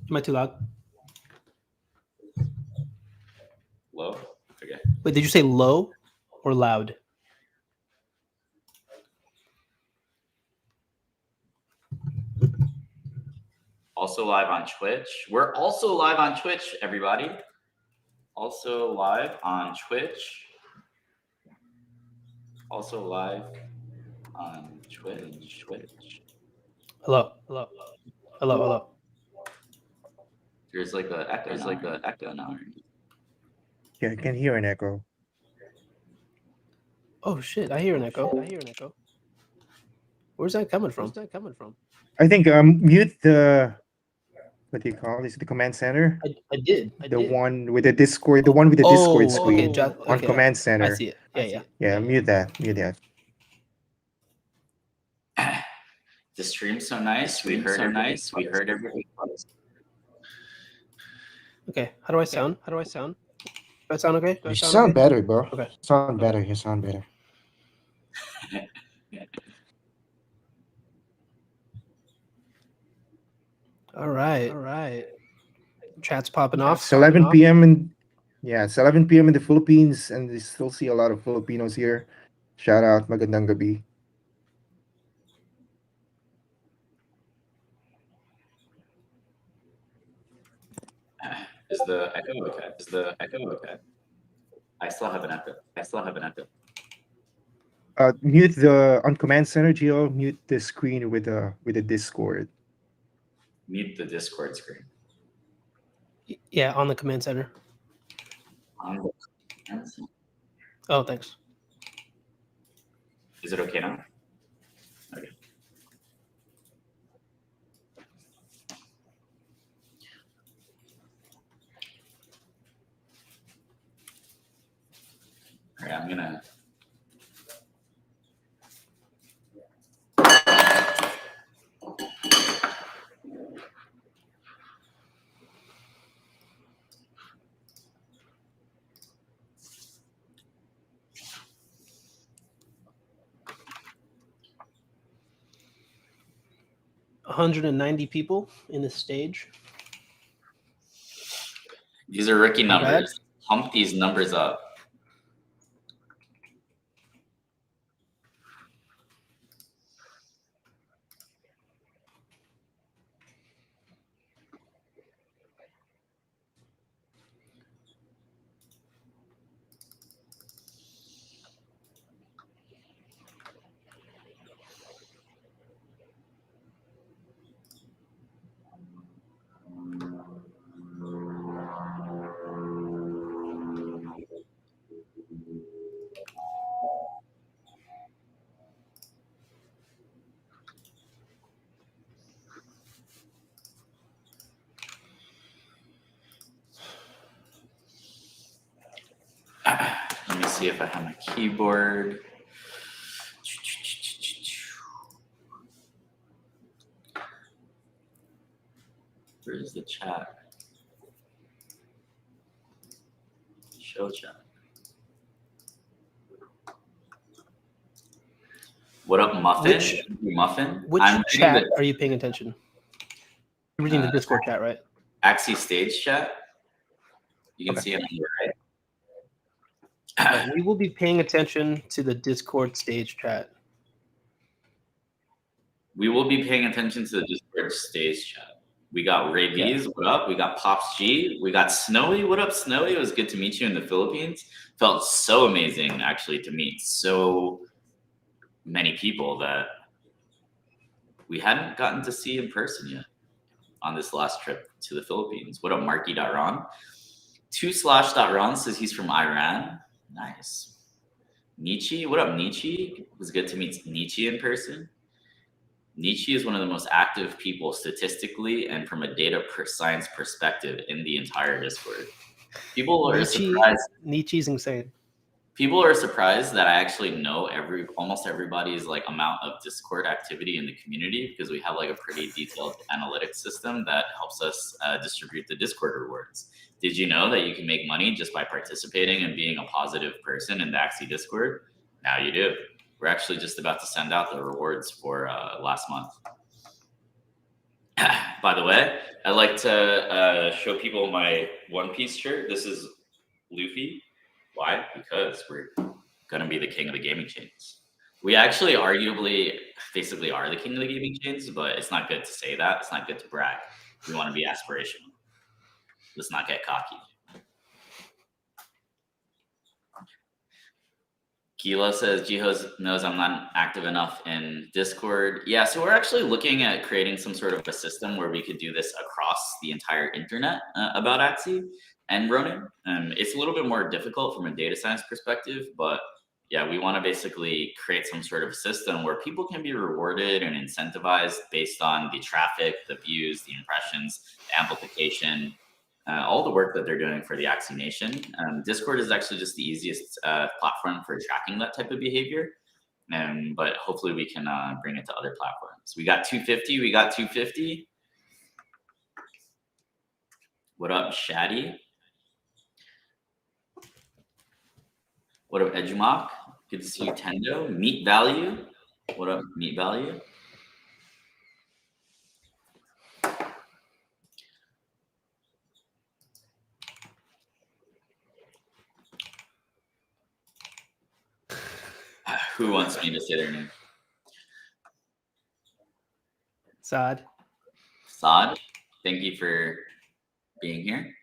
Am I too loud? Low? Okay. Wait, did you say low or loud? Also live on Twitch. We're also live on Twitch, everybody. Also live on Twitch. Also live on Twitch. Hello, hello, hello, hello. There's like a echo now. Yeah, I can hear an echo. Oh shit! I hear an echo. Where's that coming from? I think mute the, what do you call this? The command center. I did. The one with the Discord. The one with the Discord screen on okay. command center. I see it. Yeah. Yeah, mute that. Mute that. The stream's so nice. We heard everything. Okay. How do I sound? Do I sound okay? You sound better, bro. Okay. Sound better. You sound better. All right. Chat's popping off. It's 11 p.m. It's 11 p.m. in the Philippines, and we still see a lot of Filipinos here. Shout out, magandang gabi. Is the echo okay? I still have an echo. Mute the on command center, Gio. Mute the screen with the Discord. Mute the Discord screen. Yeah, on the command center. Oh, thanks. Is it okay now? Okay. All right, I'm gonna. $190 people in the stage. These are rookie numbers. Pump these numbers up. Let me see if I have my keyboard. Where's the chat? Show chat. What up, Muffin? Which chat are you paying attention? You're reading the Discord chat, right? Axie stage chat. You can see it on the right. We will be paying attention to the Discord stage chat. We will be paying attention to the Discord stage chat. We got Ray B's, what up? We got Pops G. We got Snowy. What up, Snowy? It was good to meet you in the Philippines. Felt so amazing, actually, to meet so many people that we hadn't gotten to see in person yet on this last trip to the Philippines. What up, Marky.Ron? 2slash.ron says he's from Iran. Nice. Nietzsche. What up, Nietzsche? It was good to meet Nietzsche in person. Nietzsche is one of the most active people statistically and from a data science perspective in the entire Discord. People are surprised. Nietzsche's insane. People are surprised that I actually know almost everybody's like amount of Discord activity in the community because we have like a pretty detailed analytics system that helps us distribute the Discord rewards. Did you know that you can make money just by participating and being a positive person in the Axie Discord? Now you do. We're actually just about to send out the rewards for last month. By the way, I like to show people my One Piece shirt. This is Luffy. Why? Because we're gonna be the king of the gaming chains. We actually arguably basically are the king of the gaming chains, but it's not good to say that. It's not good to brag. We want to be aspirational. Let's not get cocky. Kilo says, Jihos knows I'm not active enough in Discord. Yeah, so we're actually looking at creating some sort of a system where we could do this across the entire internet about Axie and Ronin. It's a little bit more difficult from a data science perspective, but yeah, we want to basically create some sort of system where people can be rewarded and incentivized based on the traffic, the views, the impressions, the amplification, all the work that they're doing for the Axie Nation. Discord is actually just the easiest platform for tracking that type of behavior. But hopefully we can bring it to other platforms. We got 250. We got 250. What up, Shaddy? What up, Edumok? Good to see you, Tendo. Meat Value. What up, Meat Value? Who wants me to say their name? Sad. Saad, thank you for being here.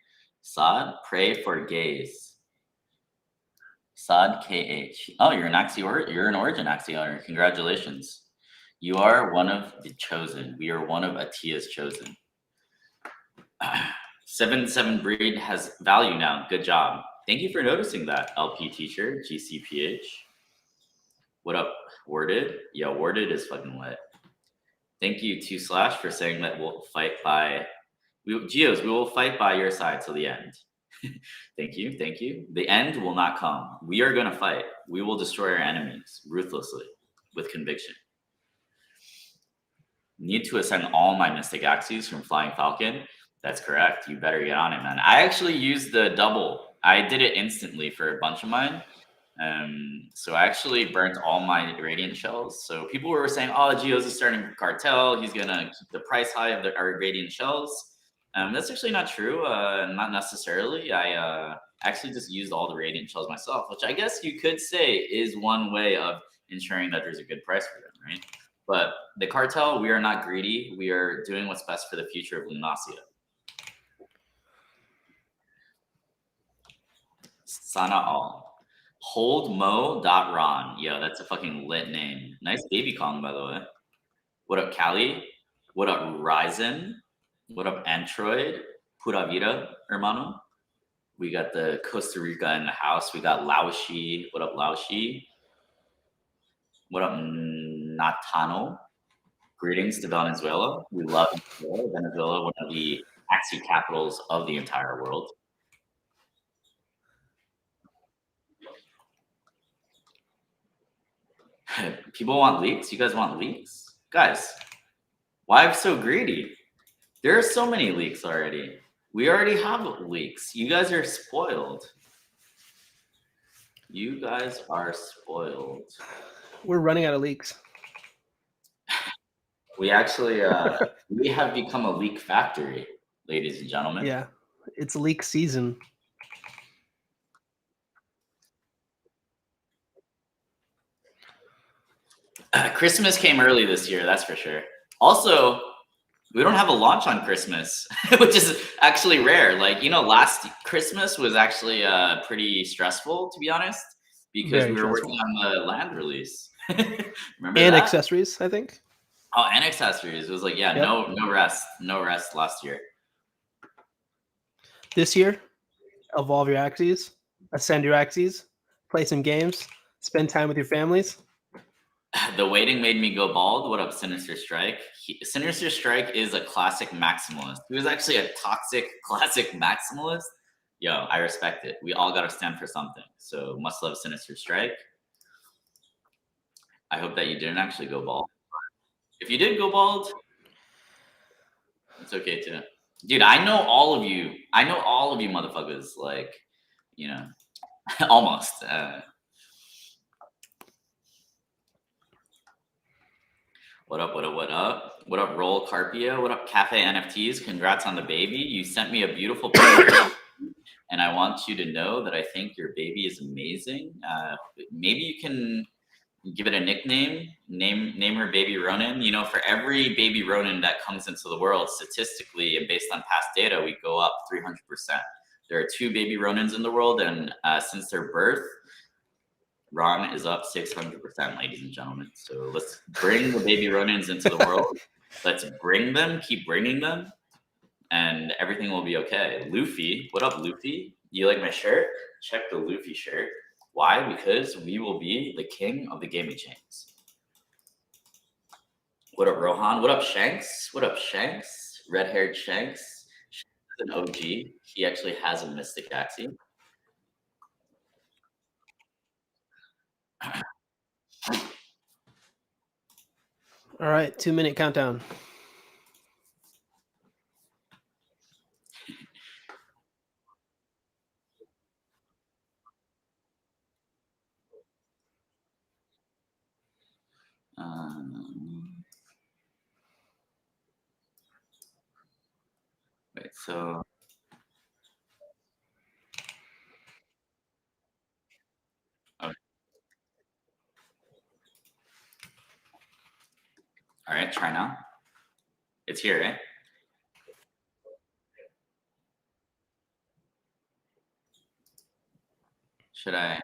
Saad, pray for gays. Saad KH. Oh, you're an Axie or you're an Origin Axie owner. Congratulations. You are one of the chosen. We are one of Atia's chosen. 7-7 breed has value now. Good job. Thank you for noticing that, LP teacher, GCPH. What up, Worded? Yeah, Worded is fucking lit. Thank you to Slash for saying that we'll fight by Geos, we will fight by your side till the end. Thank you, thank you. The end will not come. We are gonna fight. We will destroy our enemies ruthlessly with conviction. Need to ascend all my Mystic Axies from Flying Falcon. That's correct. You better get on it, man. I actually used the double. I did it instantly for a bunch of mine. So I actually burnt all my Radiant Shells. So people were saying, oh, Geo's is starting a cartel. He's going to keep the price high of our Radiant Shells. That's actually not true. Not necessarily. I actually just used all the Radiant Shells myself, which I guess you could say is one way of ensuring that there's a good price for them, right? But the cartel, we are not greedy. We are doing what's best for the future of Lunacia. Sana all. Holdmo.ron. Yo, that's a fucking lit name. Nice baby Kong, by the way. What up, Cali? What up, Ryzen? What up, Android? Pura vida, hermano. We got the Costa Rica in the house. We got Laoshi. What up, Laoshi? What up, Natano? Greetings to Venezuela. We love Venezuela. Venezuela, one of the Axie capitals of the entire world. People want leaks? You guys want leaks? Guys, why I'm so greedy? There are so many leaks already. We already have leaks. You guys are spoiled. You guys are spoiled. We're running out of leaks. We actually, we have become a leak factory, ladies and gentlemen. Yeah, it's leak season. Christmas came early this year, that's for sure. Also, we don't have a launch on Christmas, which is actually rare. Like, you know, last Christmas was actually pretty stressful, to be honest, because we were working on the land release. Remember and that? Accessories, I think. Oh, and accessories. It was like, yeah, Yep. no rest last year. This year, evolve your Axies, ascend your Axies, play some games, spend time with your families. The waiting made me go bald. What up, Sinister Strike? Sinister Strike is a classic maximalist. He was actually a toxic classic maximalist. Yo, I respect it. We all got to stand for something. So must love Sinister Strike. I hope that you didn't actually go bald. If you did go bald, it's okay too. Dude, I know all of you. I know all of you motherfuckers. Like, you know, almost. What up, what up, what up? What up, Roll Carpia? What up, Cafe NFTs? Congrats on the baby. You sent me a beautiful picture, and I want you to know that I think your baby is amazing. Maybe you can give it a nickname, name her Baby Ronin. You know, for every Baby Ronin that comes into the world, statistically and based on past data, we go up 300%. There are 2 Baby Ronins in the world, and since their birth, Ron is up 600%, ladies and gentlemen. So let's bring the Baby Ronins into the world. Let's bring them, keep bringing them, and everything will be okay. Luffy, what up, Luffy? You like my shirt? Check the Luffy shirt. Why? Because we will be the king of the gaming chains. What up, Rohan? What up, Shanks? What up, Shanks? Red-haired Shanks. Shanks is an OG. He actually has a Mystic Axie. All right, 2-minute countdown. Wait, so okay. All right, try now. It's here, right? Should I?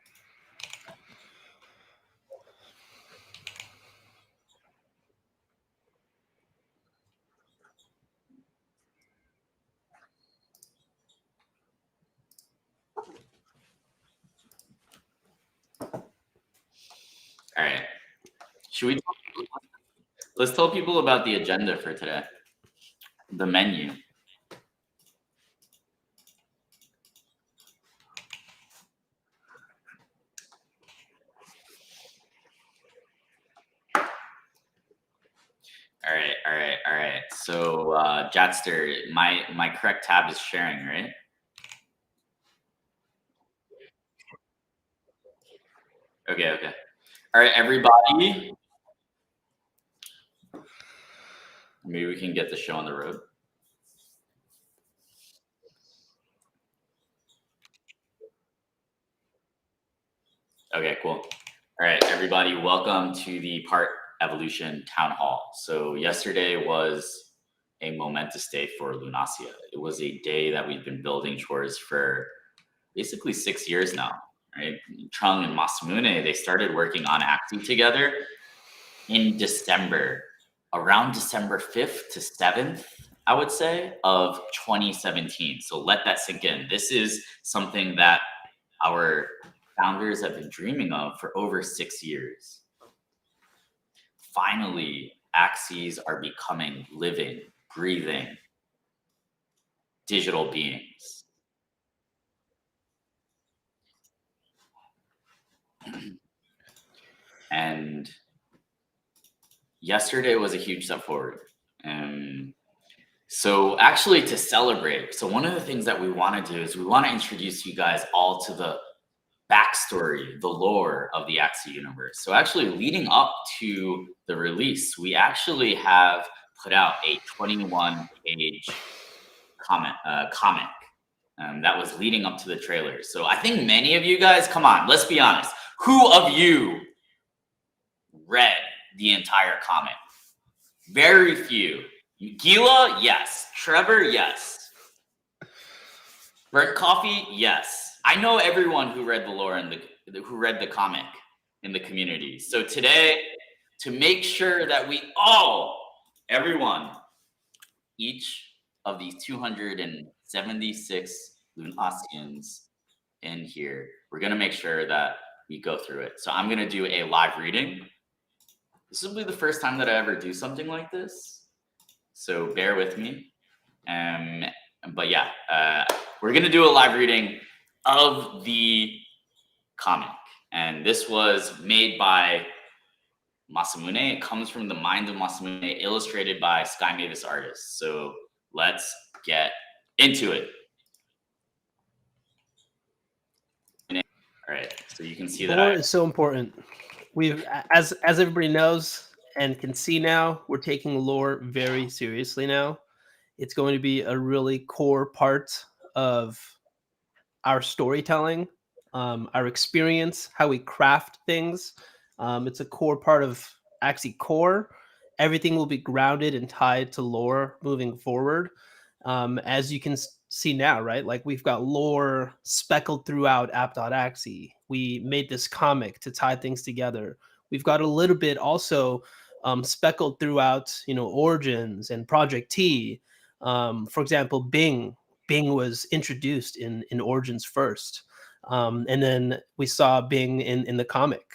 All right. Should we? Let's tell people about the agenda for today. The menu. All right. So, Jatster, my correct tab is sharing, right? Okay. All right, everybody. Maybe we can get the show on the road. Okay, cool. All right, everybody, welcome to the Part Evolution Town Hall. So yesterday was a momentous day for Lunasia. It was a day that we've been building towards for basically 6 years now, right? Trung and Masamune, they started working on Axie together in December, around December 5th to 7th, I would say, of 2017. So let that sink in. This is something that our founders have been dreaming of for over 6 years. Finally, Axies are becoming living, breathing, digital beings. And yesterday was a huge step forward. So actually to celebrate, so one of the things that we want to do is we want to introduce you guys all to the backstory, the lore of the Axie universe. So actually leading up to the release, we actually have put out a 21-page comic that was leading up to the trailer. So I think many of you guys, come on, let's be honest. Who of you read the entire comic? Very few. Gila, yes. Trevor, yes. Burnt Coffee, yes. I know everyone who read the lore and who read the comic in the community. So today, to make sure that we all, everyone, each of these 276 Lunasians in here, we're gonna make sure that we go through it. So I'm gonna do a live reading. This will be the first time that I ever do something like this, so bear with me. But yeah, we're gonna do a live reading of the comic, and this was made by Masamune. It comes from the mind of Masamune, illustrated by Sky Mavis artists. So let's get into it. All right, so you can see that Lore is so important. We've, as everybody knows, and can see now we're taking lore very seriously now. It's going to be a really core part of our storytelling, our experience, how we craft things. It's a core part of Axie Core. Everything will be grounded and tied to lore moving forward. As you can see now, right? Like we've got lore speckled throughout app.axie. We made this comic to tie things together. We've got a little bit also speckled throughout, Origins and Project T. For example, Bing was introduced in Origins first, and then we saw Bing in the comic,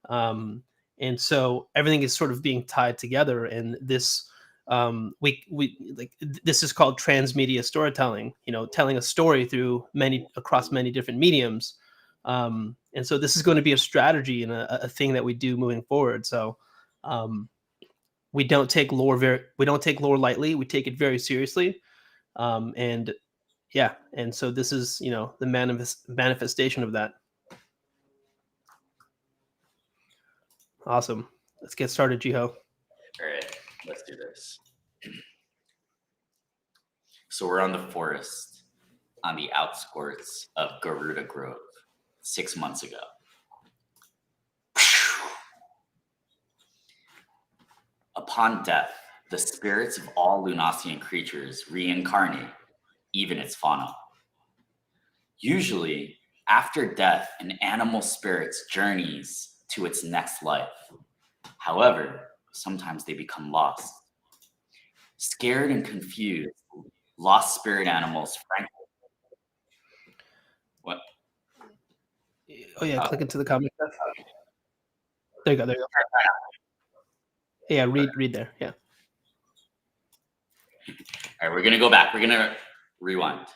and so everything is sort of being tied together. And this this is called transmedia storytelling. Telling a story through across many different mediums, and so this is going to be a strategy and a thing that we do moving forward. So. We don't take lore lightly. We take it very seriously, and yeah, and so this is the manifestation of that. Awesome. Let's get started, Jiho. All right, let's do this. So we're on the forest on the outskirts of Garuda Grove 6 months ago. Upon death, the spirits of all Lunassian creatures reincarnate, even its fauna. Usually, after death, an animal spirit journeys to its next life. However, sometimes they become lost. Scared and confused, lost spirit animals frankly. What? Oh yeah, click into the comment. There you go. Yeah, read there. Yeah. All right, we're gonna go back. We're gonna rewind.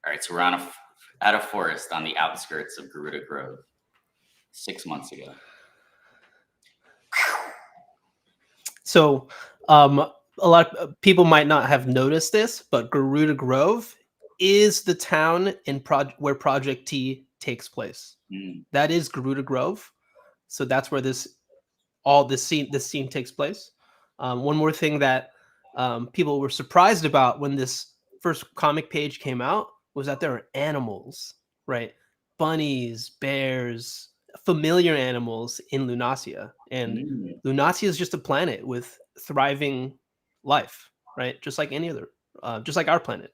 All right, so we're at a forest on the outskirts of Garuda Grove 6 months ago. So, a lot of people might not have noticed this, but Garuda Grove is the town where Project T takes place. That is Garuda Grove. So that's where this scene takes place. One more thing that people were surprised about when this first comic page came out was that there are animals, right? Bunnies, bears, familiar animals in Lunasia. And Lunasia is just a planet with thriving life, right? Just like any other, just like our planet.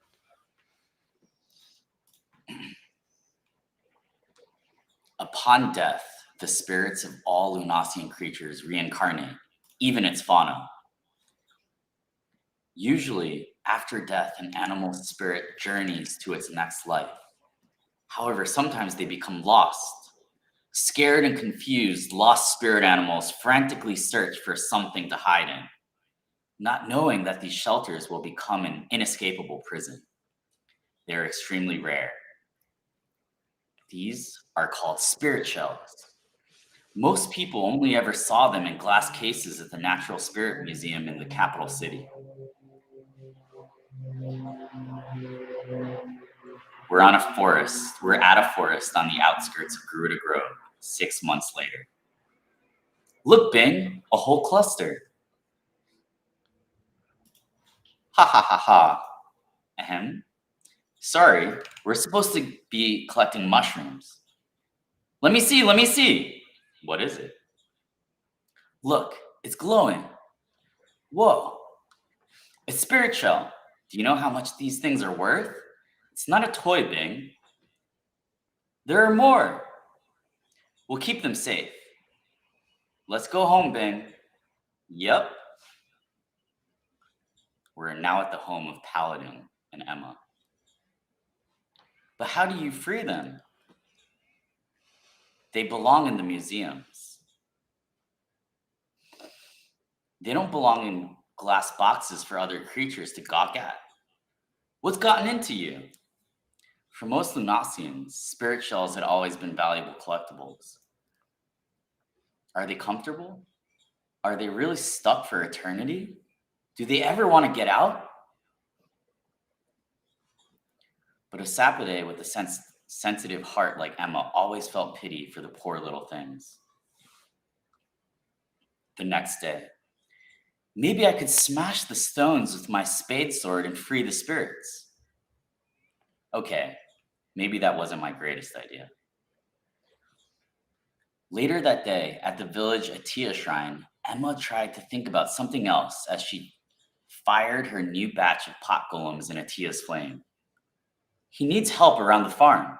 Upon death, the spirits of all Lunassian creatures reincarnate, even its fauna. Usually, after death, an animal spirit journeys to its next life. However, sometimes they become lost. Scared and confused, lost spirit animals frantically search for something to hide in, not knowing that these shelters will become an inescapable prison. They are extremely rare. These are called spirit shells. Most people only ever saw them in glass cases at the Natural Spirit Museum in the capital city. We're at a forest on the outskirts of Garuda Grove 6 months later. Look, Bing, a whole cluster. Ha ha ha ha. Ahem. Sorry, we're supposed to be collecting mushrooms. Let me see. What is it? Look, it's glowing. Whoa. A spirit shell. Do you know how much these things are worth? It's not a toy, Bing. There are more. We'll keep them safe. Let's go home, Bing. Yep. We're now at the home of Paladin and Emma. But how do you free them? They belong in the museums. They don't belong in glass boxes for other creatures to gawk at. What's gotten into you? For most Lunassians, spirit shells had always been valuable collectibles. Are they comfortable? Are they really stuck for eternity? Do they ever want to get out? But a Sapode with a sensitive heart like Emma always felt pity for the poor little things. The next day, Maybe I could smash the stones with my spade sword and free the spirits. Okay, maybe that wasn't my greatest idea. Later that day, at the village Atia shrine, Emma tried to think about something else as she fired her new batch of pot golems in Atia's flame. He needs help around the farm.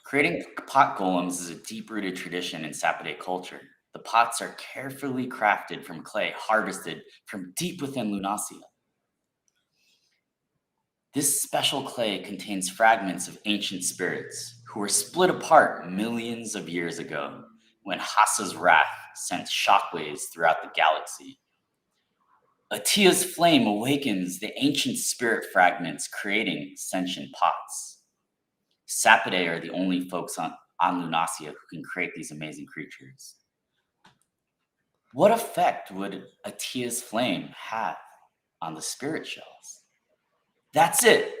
Creating pot golems is a deep-rooted tradition in Sapode culture. The pots are carefully crafted from clay harvested from deep within Lunasia. This special clay contains fragments of ancient spirits who were split apart millions of years ago when Hasa's wrath sent shockwaves throughout the galaxy. Atia's flame awakens the ancient spirit fragments, creating sentient pots. Sapode are the only folks on Lunasia who can create these amazing creatures. What effect would Atia's flame have on the spirit shells? That's it.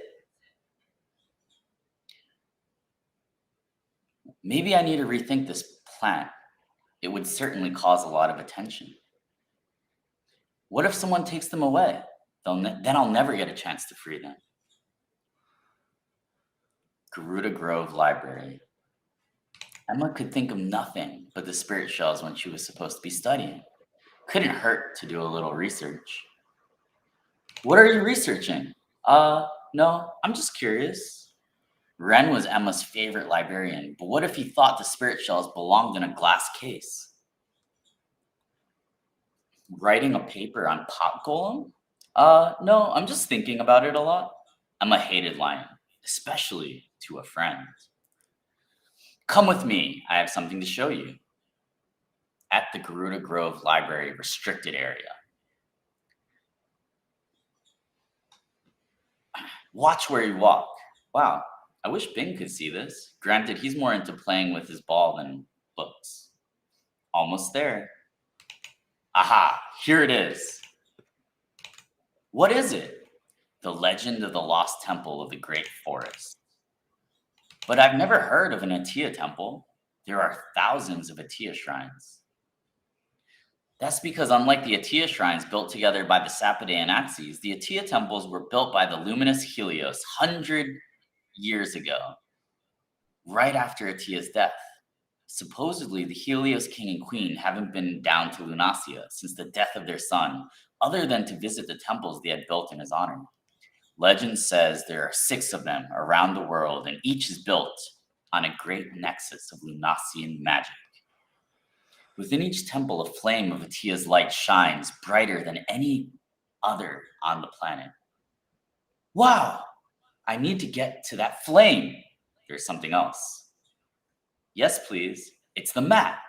Maybe I need to rethink this plan. It would certainly cause a lot of attention. What if someone takes them away? Then I'll never get a chance to free them. Garuda Grove Library. Emma could think of nothing but the spirit shells when she was supposed to be studying. Couldn't hurt to do a little research. What are you researching? No, I'm just curious. Ren was Emma's favorite librarian, but what if he thought the spirit shells belonged in a glass case? Writing a paper on pot golem? No, I'm just thinking about it a lot. Emma hated lying, especially to a friend. Come with me, I have something to show you. At the Garuda Grove Library restricted area. Watch where you walk. Wow, I wish Bing could see this. Granted, he's more into playing with his ball than books. Almost there. Aha, here it is. What is it? The legend of the lost temple of the great forest. But I've never heard of an Atia temple. There are thousands of Atia shrines. That's because unlike the Atia shrines built together by the Sapode and Axies, the Atia temples were built by the luminous Helios 100 years ago, right after Atia's death. Supposedly, the Helios king and queen haven't been down to Lunasia since the death of their son, other than to visit the temples they had built in his honor. Legend says there are 6 of them around the world, and each is built on a great nexus of Lunasian magic. Within each temple, a flame of Atia's light shines brighter than any other on the planet. Wow! I need to get to that flame. There's something else. Yes, please. It's the map.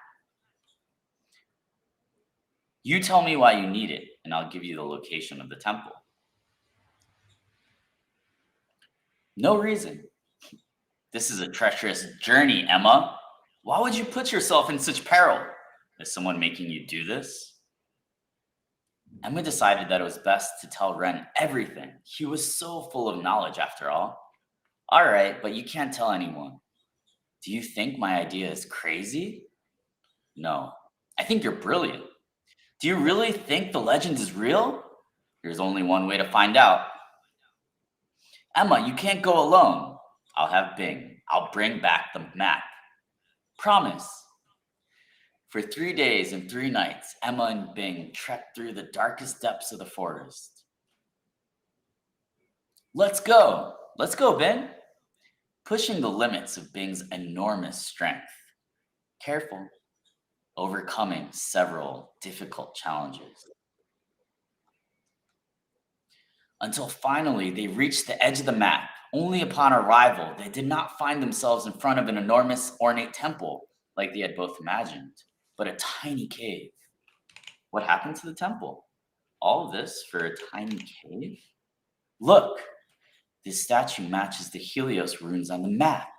You tell me why you need it, and I'll give you the location of the temple. No reason. This is a treacherous journey, Emma. Why would you put yourself in such peril? Is someone making you do this? Emma decided that it was best to tell Ren everything. He was so full of knowledge after all. All right, but you can't tell anyone. Do you think my idea is crazy? No, I think you're brilliant. Do you really think the legend is real? There's only one way to find out. Emma, you can't go alone. I'll have Bing. I'll bring back the map. Promise. For 3 days and 3 nights, Emma and Bing trekked through the darkest depths of the forest. Let's go. Let's go, Bing. Pushing the limits of Bing's enormous strength. Careful. Overcoming several difficult challenges. Until finally they reached the edge of the map. Only upon arrival, they did not find themselves in front of an enormous ornate temple like they had both imagined, but a tiny cave. What happened to the temple? All of this for a tiny cave? Look, this statue matches the Helios runes on the map.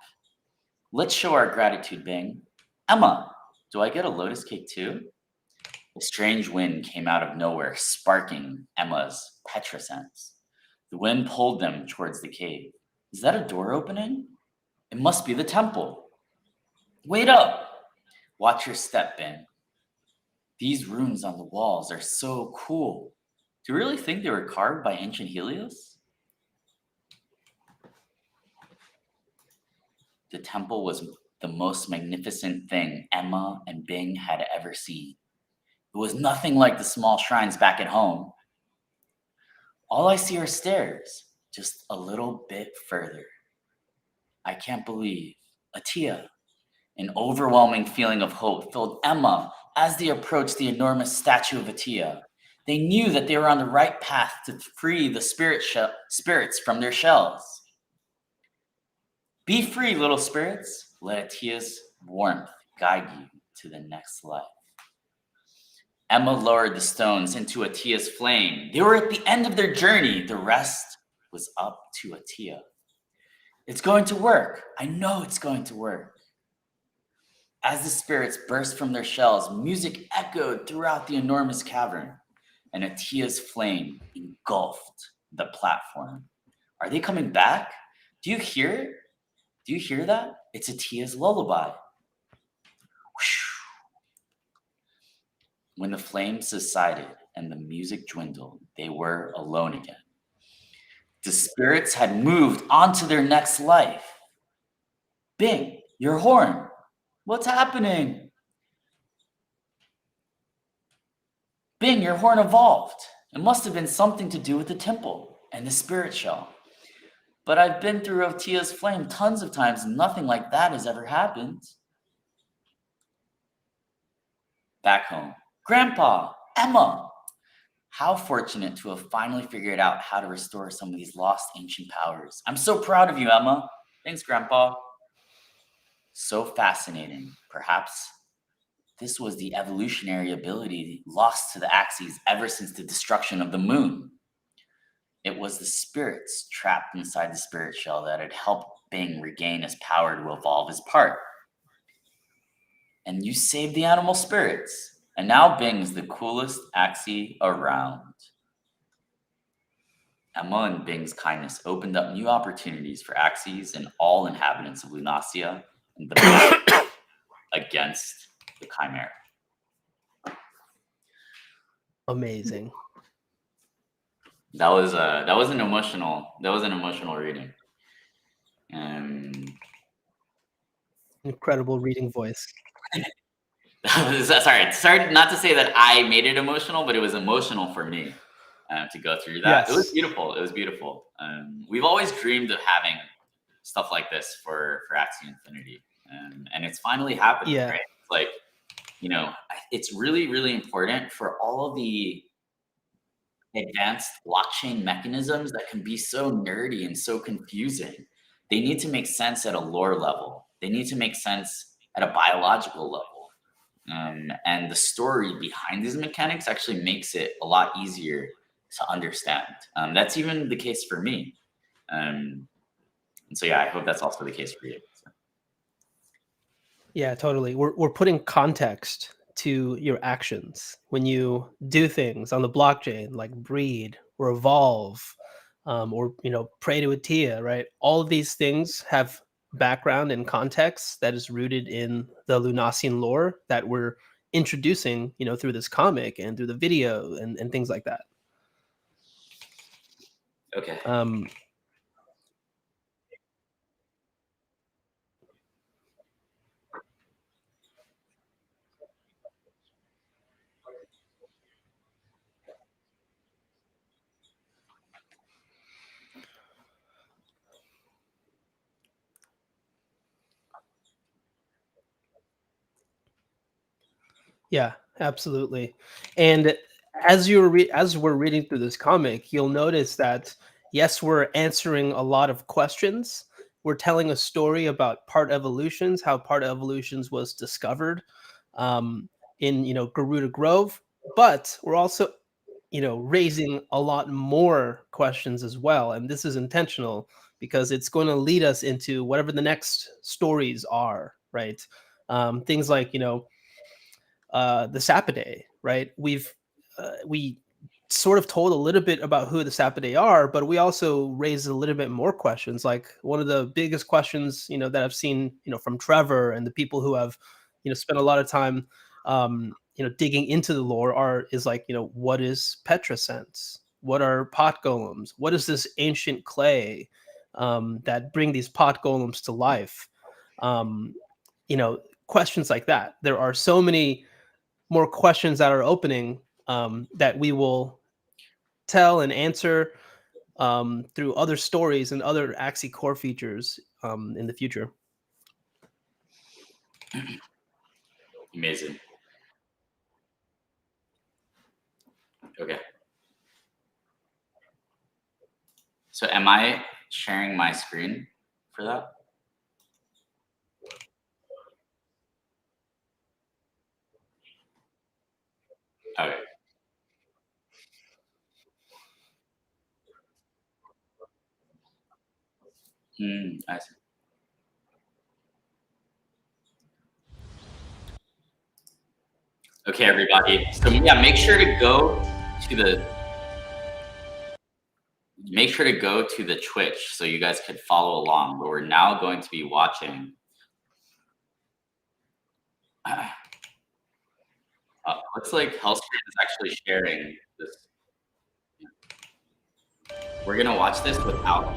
Let's show our gratitude, Bing. Emma, do I get a lotus cake too? A strange wind came out of nowhere, sparking Emma's Petra sense. The wind pulled them towards the cave. Is that a door opening? It must be the temple. Wait up. Watch your step, Bing. These runes on the walls are so cool. Do you really think they were carved by ancient Helios? The temple was the most magnificent thing Emma and Bing had ever seen. It was nothing like the small shrines back at home. All I see are stairs, just a little bit further. I can't believe. Atia. An overwhelming feeling of hope filled Emma as they approached the enormous statue of Atia. They knew that they were on the right path to free the spirits from their shells. Be free, little spirits. Let Atia's warmth guide you to the next life. Emma lowered the stones into Atia's flame. They were at the end of their journey. The rest was up to Atia. It's going to work. I know it's going to work. As the spirits burst from their shells, music echoed throughout the enormous cavern, and Atia's flame engulfed the platform. Are they coming back? Do you hear it? Do you hear that? It's Atia's lullaby. When the flames subsided and the music dwindled, they were alone again. The spirits had moved on to their next life. Bing, your horn. What's happening? Bing, your horn evolved. It must have been something to do with the temple and the spirit shell. But I've been through Atia's flame tons of times and nothing like that has ever happened. Back home. Grandpa, Emma. How fortunate to have finally figured out how to restore some of these lost ancient powers. I'm so proud of you, Emma. Thanks, Grandpa. So fascinating. Perhaps this was the evolutionary ability lost to the Axies ever since the destruction of the moon. It was the spirits trapped inside the spirit shell that had helped Bing regain his power to evolve his part. And you saved the animal spirits. And now Bing is the coolest Axie around. Emma and Bing's kindness opened up new opportunities for Axies and all inhabitants of Lunacia in the battle against the Chimera. Amazing. That was an emotional reading. Incredible reading voice. Sorry, not to say that I made it emotional, but it was emotional for me to go through that. Yes. It was beautiful. We've always dreamed of having stuff like this for Axie Infinity, and it's finally happening. Yeah. Right? It's like, it's really, really important for all of the advanced blockchain mechanisms that can be so nerdy and so confusing. They need to make sense at a lore level. They need to make sense at a biological level. And the story behind these mechanics actually makes it a lot easier to understand. That's even the case for me. And so, yeah, I hope that's also the case for you. So. Yeah, totally. We're putting context to your actions when you do things on the blockchain, like breed or evolve, or pray to Atia, right? All of these things have background and context that is rooted in the Lunacian lore that we're introducing, through this comic and through the video and things like that. Okay. Yeah, absolutely. And as we're reading through this comic, you'll notice that yes, we're answering a lot of questions. We're telling a story about part evolutions, how part evolutions was discovered in Garuda Grove, but we're also raising a lot more questions as well. And this is intentional because it's going to lead us into whatever the next stories are, right? Things like the Sapide, right? We sort of told a little bit about who the Sapide are, but we also raised a little bit more questions. Like one of the biggest questions, that I've seen, from Trevor and the people who have, spent a lot of time digging into the lore is like, what is petrosense? What are pot golems? What is this ancient clay that bring these pot golems to life? Questions like that. There are so many more questions that are opening that we will tell and answer through other stories and other Axie core features in the future. Amazing. Okay. So am I sharing my screen for that? Okay. I see. Okay, everybody. So yeah, make sure to go to the Twitch so you guys could follow along. But we're now going to be watching. Looks like Hellscreen is actually sharing this. We're gonna watch this without.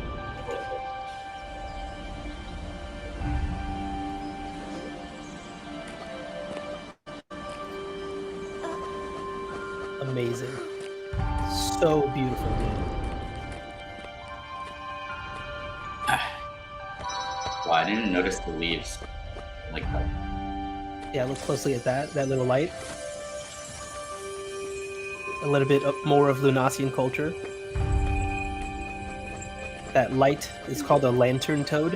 Amazing. So beautiful, dude. Wow, I didn't notice the leaves like that. Yeah, look closely at that little light. A little bit more of Lunassian culture. That light is called a lantern toad.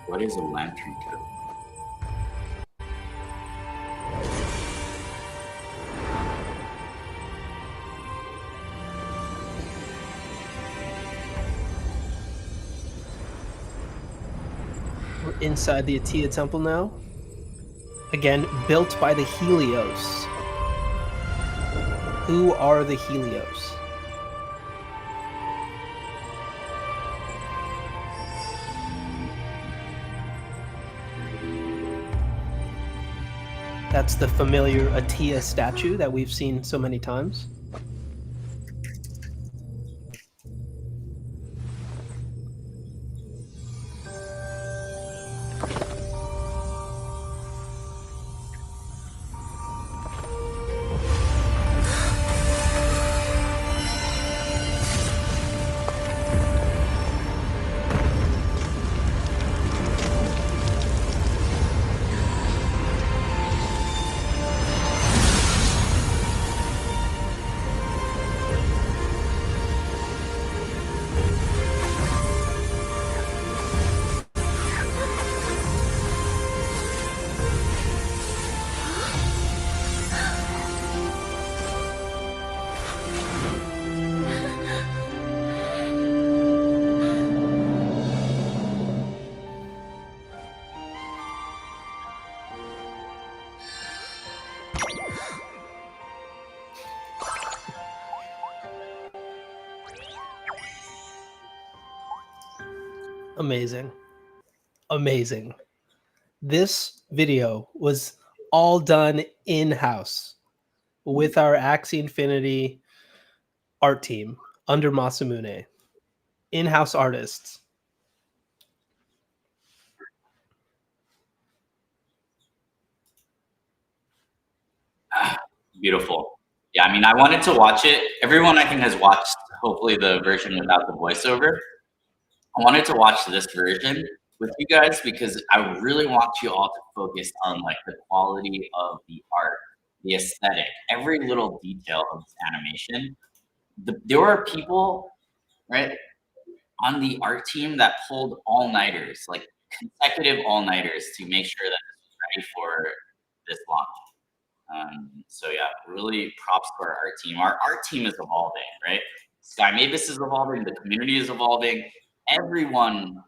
What is a lantern toad? We're inside the Atia temple now. Again, built by the Helios. Who are the Helios? That's the familiar Atia statue that we've seen so many times. Amazing. Amazing. This video was all done in-house with our Axie Infinity art team under Masamune. In-house artists. Beautiful. Yeah, I mean, I wanted to watch it. Everyone I think has watched, hopefully, the version without the voiceover. I wanted to watch this version with you guys because I really want you all to focus on like the quality of the art, the aesthetic, every little detail of this animation. There were people, right, on the art team that pulled all-nighters, like consecutive all-nighters to make sure that this was ready for this launch. So yeah, really props to our art team. Our art team is evolving, right? Sky Mavis is evolving, the community is evolving, everyone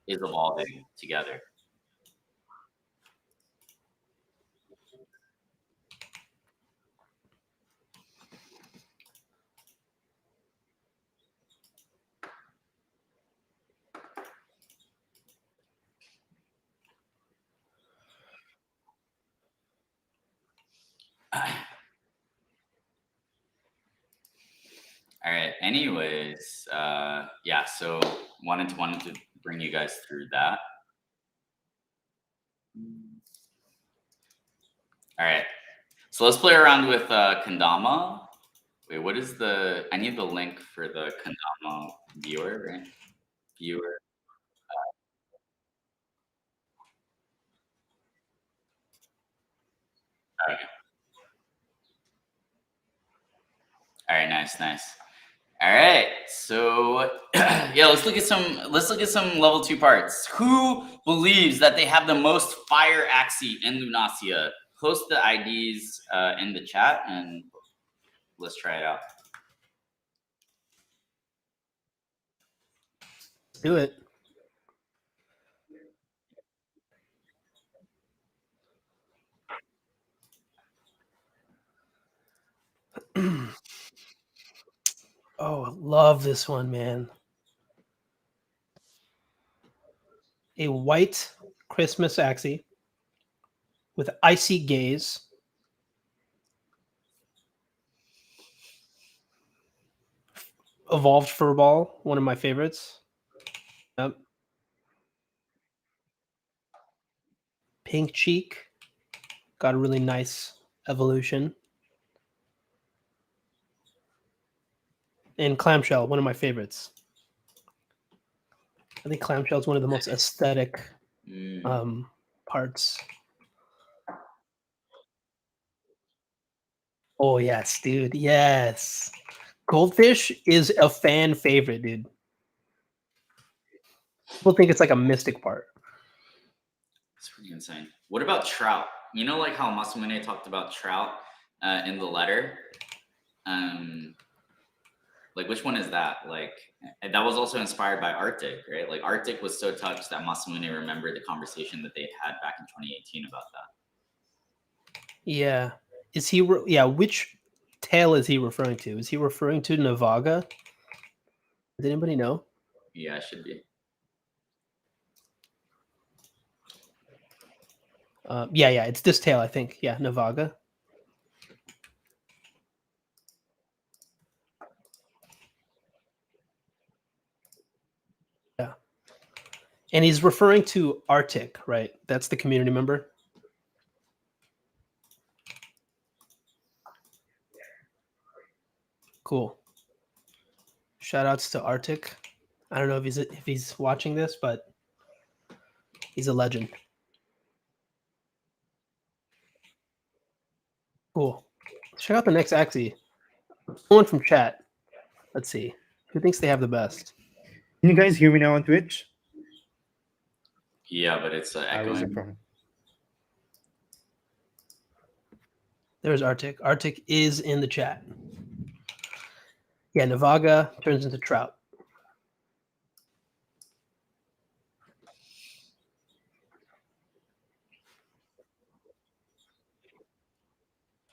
is evolving together. All right. Anyways, yeah. So wanted to bring you guys through that. All right. So let's play around with Kendama. Wait, what is the? I need the link for the Kendama viewer, right? Viewer. Okay. All right. Nice. All right, so yeah, let's look at some level 2 parts. Who believes that they have the most fire Axie in Lunacia? Post the IDs in the chat and let's try it out. Let's do it. Oh, I love this one, man. A white Christmas Axie with icy gaze. Evolved Furball, one of my favorites. Yep. Pink Cheek. Got a really nice evolution. And Clamshell, one of my favorites. I think Clamshell is one of the most aesthetic parts. Oh, yes, dude. Yes. Goldfish is a fan favorite, dude. People think it's like a mystic part. It's pretty insane. What about Trout? You know, like how Masamune talked about Trout in the letter? Like, which one is that? Like, that was also inspired by Arctic, right? Like, Arctic was so touched that Masamune remembered the conversation that they had back in 2018 about that. Yeah. Is he? Which tail is he referring to? Is he referring to Navaga? Does anybody know? Yeah, it should be. Yeah, it's this tail, I think. Yeah, Navaga. Yeah. And he's referring to Arctic, right? That's the community member. Cool. Shout outs to Arctic. I don't know if he's watching this, but he's a legend. Cool. Check out the next Axie. Someone from chat. Let's see. Who thinks they have the best? Can you guys hear me now on Twitch? Yeah, but it's I was echoing. from. There's Arctic. Arctic is in the chat. Yeah, Navaga turns into Trout.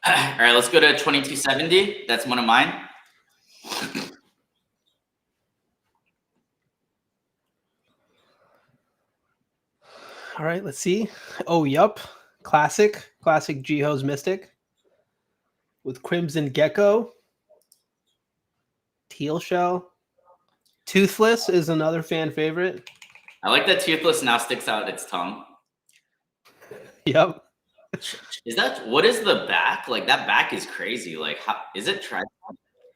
All right, let's go to 2270. That's one of mine. All right, let's see. Oh, yup. Classic Jiho's Mystic with Crimson Gecko. Teal Shell. Toothless is another fan favorite. I like that Toothless now sticks out its tongue. Yep. Is that, what is the back? Like, that back is crazy. Like, how is it Tri?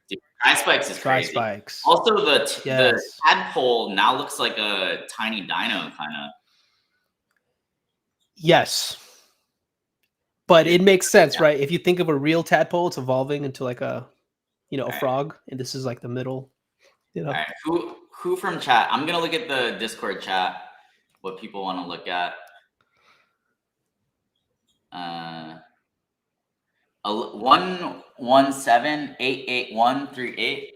Dude, Tri-Spikes is crazy. Tri-Spikes. Also, the Yes. tadpole now looks like a tiny dino, kind of. Yes. But it makes sense, right? If you think of a real tadpole, it's evolving into like a frog, and this is like the middle. All right, who from chat? I'm gonna look at the Discord chat. What people want to look at? 117-88138.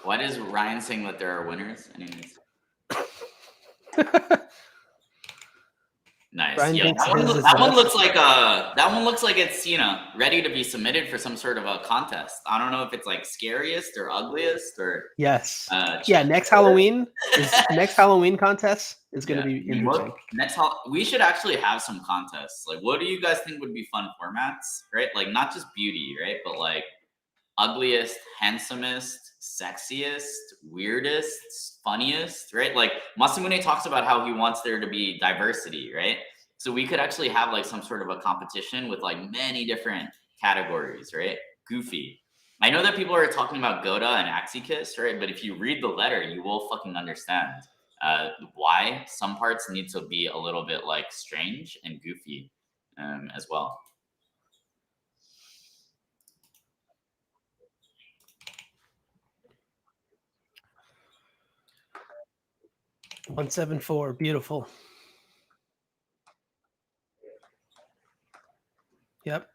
Why does Ryan saying that there are winners? Anyways. Nice. Brian Yeah, thinks that one, his is that the one best. looks like it's ready to be submitted for some sort of a contest. I don't know if it's like scariest or ugliest or Yes. uh, Yeah, next Halloween contest is going to Yeah. be interesting. We should actually have some contests. Like, what do you guys think would be fun formats? Right, like not just beauty, right, but like ugliest, handsomest, sexiest, weirdest, funniest, right? Like Masamune talks about how he wants there to be diversity, right? So we could actually have like some sort of a competition with like many different categories, right? Goofy. I know that people are talking about Goda and Axie Kiss, right? But if you read the letter, you will fucking understand why some parts need to be a little bit like strange and goofy as well. $174, beautiful. Yep.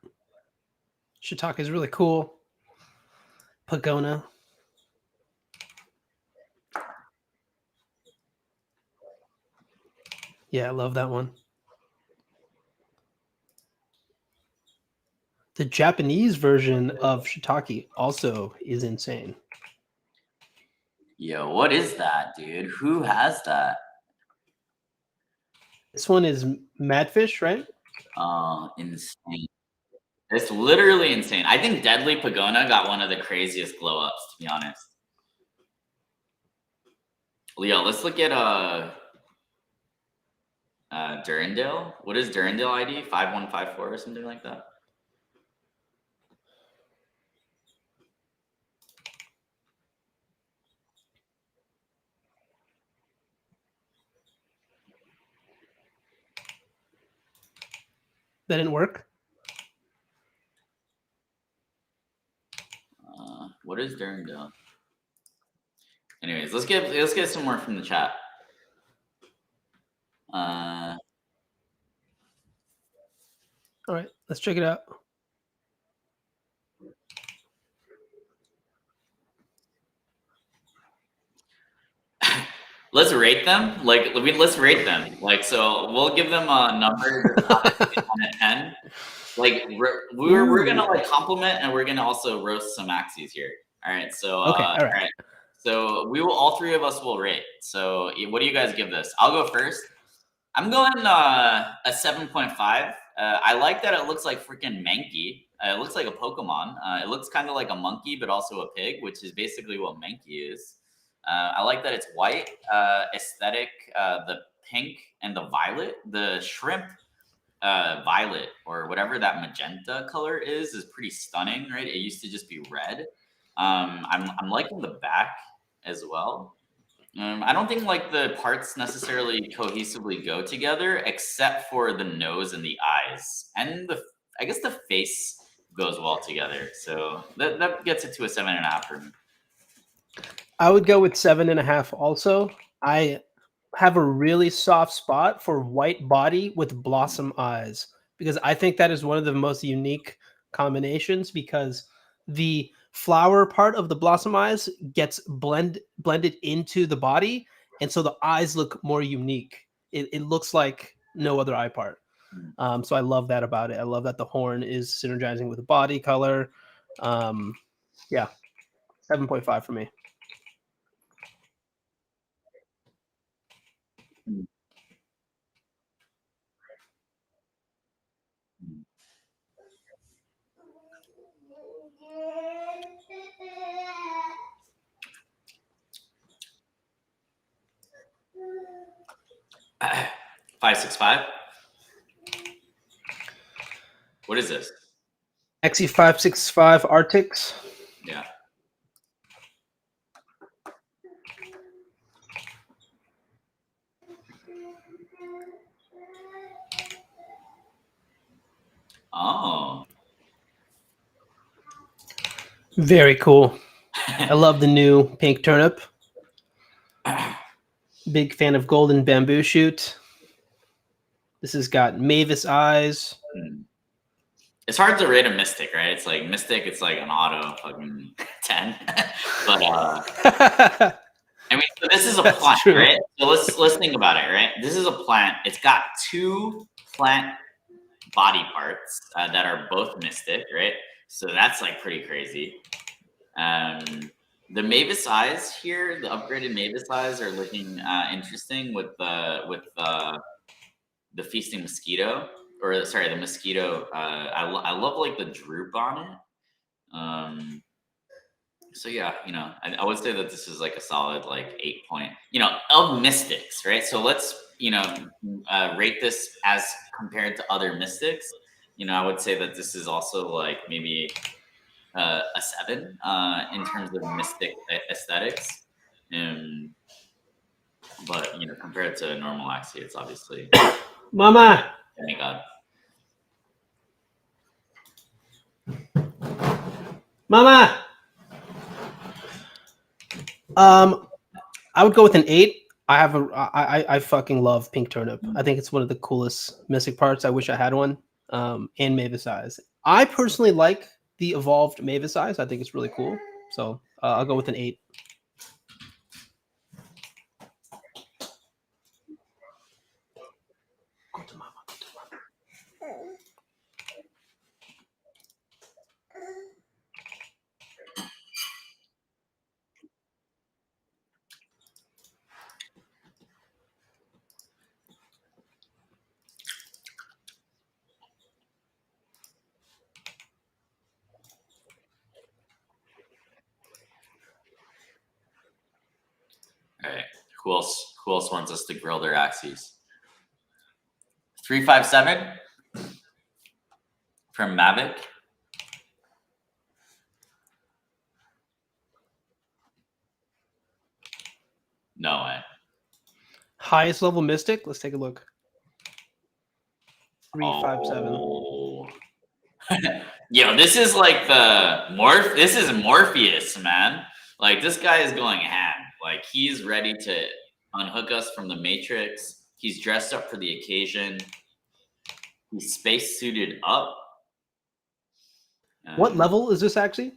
Shiitake is really cool. Pagona. Yeah, I love that one. The Japanese version of Shiitake also is insane. Yo, what is that, dude? Who has that? This one is Madfish, right? Insane. It's literally insane. I think Deadly Pagona got one of the craziest glow ups, to be honest. Leo, let's look at Durandale. What is Durandale ID? 5154 or something like that. That didn't work. What is Durandale? Anyways, let's get some more from the chat. All right, let's check it out. Let's rate them. Let's rate them. Like, so we'll give them a number on a 10. Like, we're gonna like compliment and we're gonna also roast some Axies here. All right. So Okay, all right. all right. So all three of us will rate. So what do you guys give this? I'll go first. I'm going a 7.5. I like that it looks like freaking Mankey. It looks like a Pokemon. It looks kind of like a monkey, but also a pig, which is basically what Mankey is. I like that it's white, aesthetic, the pink and the violet. The shrimp violet or whatever that magenta color is pretty stunning, right? It used to just be red. I'm liking the back as well. I don't think like the parts necessarily cohesively go together, except for the nose and the eyes, and I guess the face goes well together. So that gets it to a 7.5 for me. I would go with 7.5 also. I have a really soft spot for white body with blossom eyes because I think that is one of the most unique combinations because the flower part of the blossom eyes gets blended into the body, and so the eyes look more unique. It looks like no other eye part. So I love that about it. I love that the horn is synergizing with the body color. Yeah, 7.5 for me. Uh, 565. What is this? Axie 565 Arctics. Yeah. Oh. Very cool. I love the new pink turnip. Big fan of golden bamboo shoot. This has got Mavis eyes. It's hard to rate a Mystic, right? It's like Mystic, it's like an auto fucking 10. But I mean, so this is a That's plant, true. right? So let's think about it, right? This is a plant. It's got 2 plant body parts that are both mystic, right? So that's like pretty crazy. The Mavis eyes here, the upgraded Mavis eyes are looking interesting with the feasting mosquito, or sorry, the mosquito. I love like the droop on it. So yeah, I would say that this is like a solid like 8 point, of mystics, right? So let's rate this as compared to other mystics. I would say that this is also like maybe a 7 in terms of mystic aesthetics. But compared to normal Axie, it's obviously Mama. demigod. Mama. I would go with an 8. I fucking love pink turnip. I think it's one of the coolest mystic parts. I wish I had one. And Mavis eyes. I personally like the evolved Mavis eyes. I think it's really cool. So I'll go with an 8. All right. Who else wants us to grill their Axies? 357 from Mavic. No way. Highest level mystic. Let's take a look. 357. Oh. Yo, this is like this is Morpheus, man. Like this guy is going ham. Like he's ready to unhook us from the Matrix. He's dressed up for the occasion. He's space suited up. What level is this actually?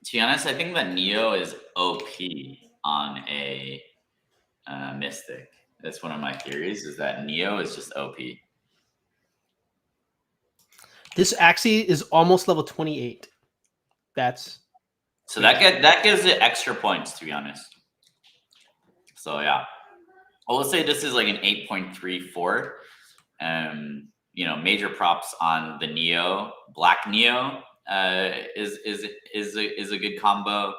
To be honest, I think that Neo is OP on a Mystic. That's one of my theories, is that Neo is just OP. This Axie is almost level 28. That's so that gives it extra points, to be honest. So yeah, I will say this is like an 8.34. Major props on the Neo. Black Neo is a good combo.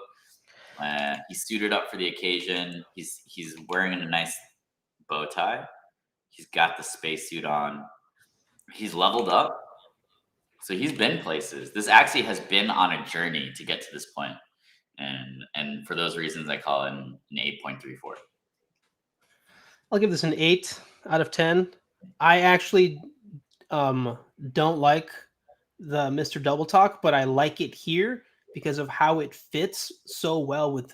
He's suited up for the occasion. He's wearing a nice bow tie. He's got the spacesuit on. He's leveled up. So he's been places. This Axie has been on a journey to get to this point. And for those reasons, I call it an 8.34. I'll give this an 8 out of 10. I actually don't like the Mr. Double Talk, but I like it here because of how it fits so well with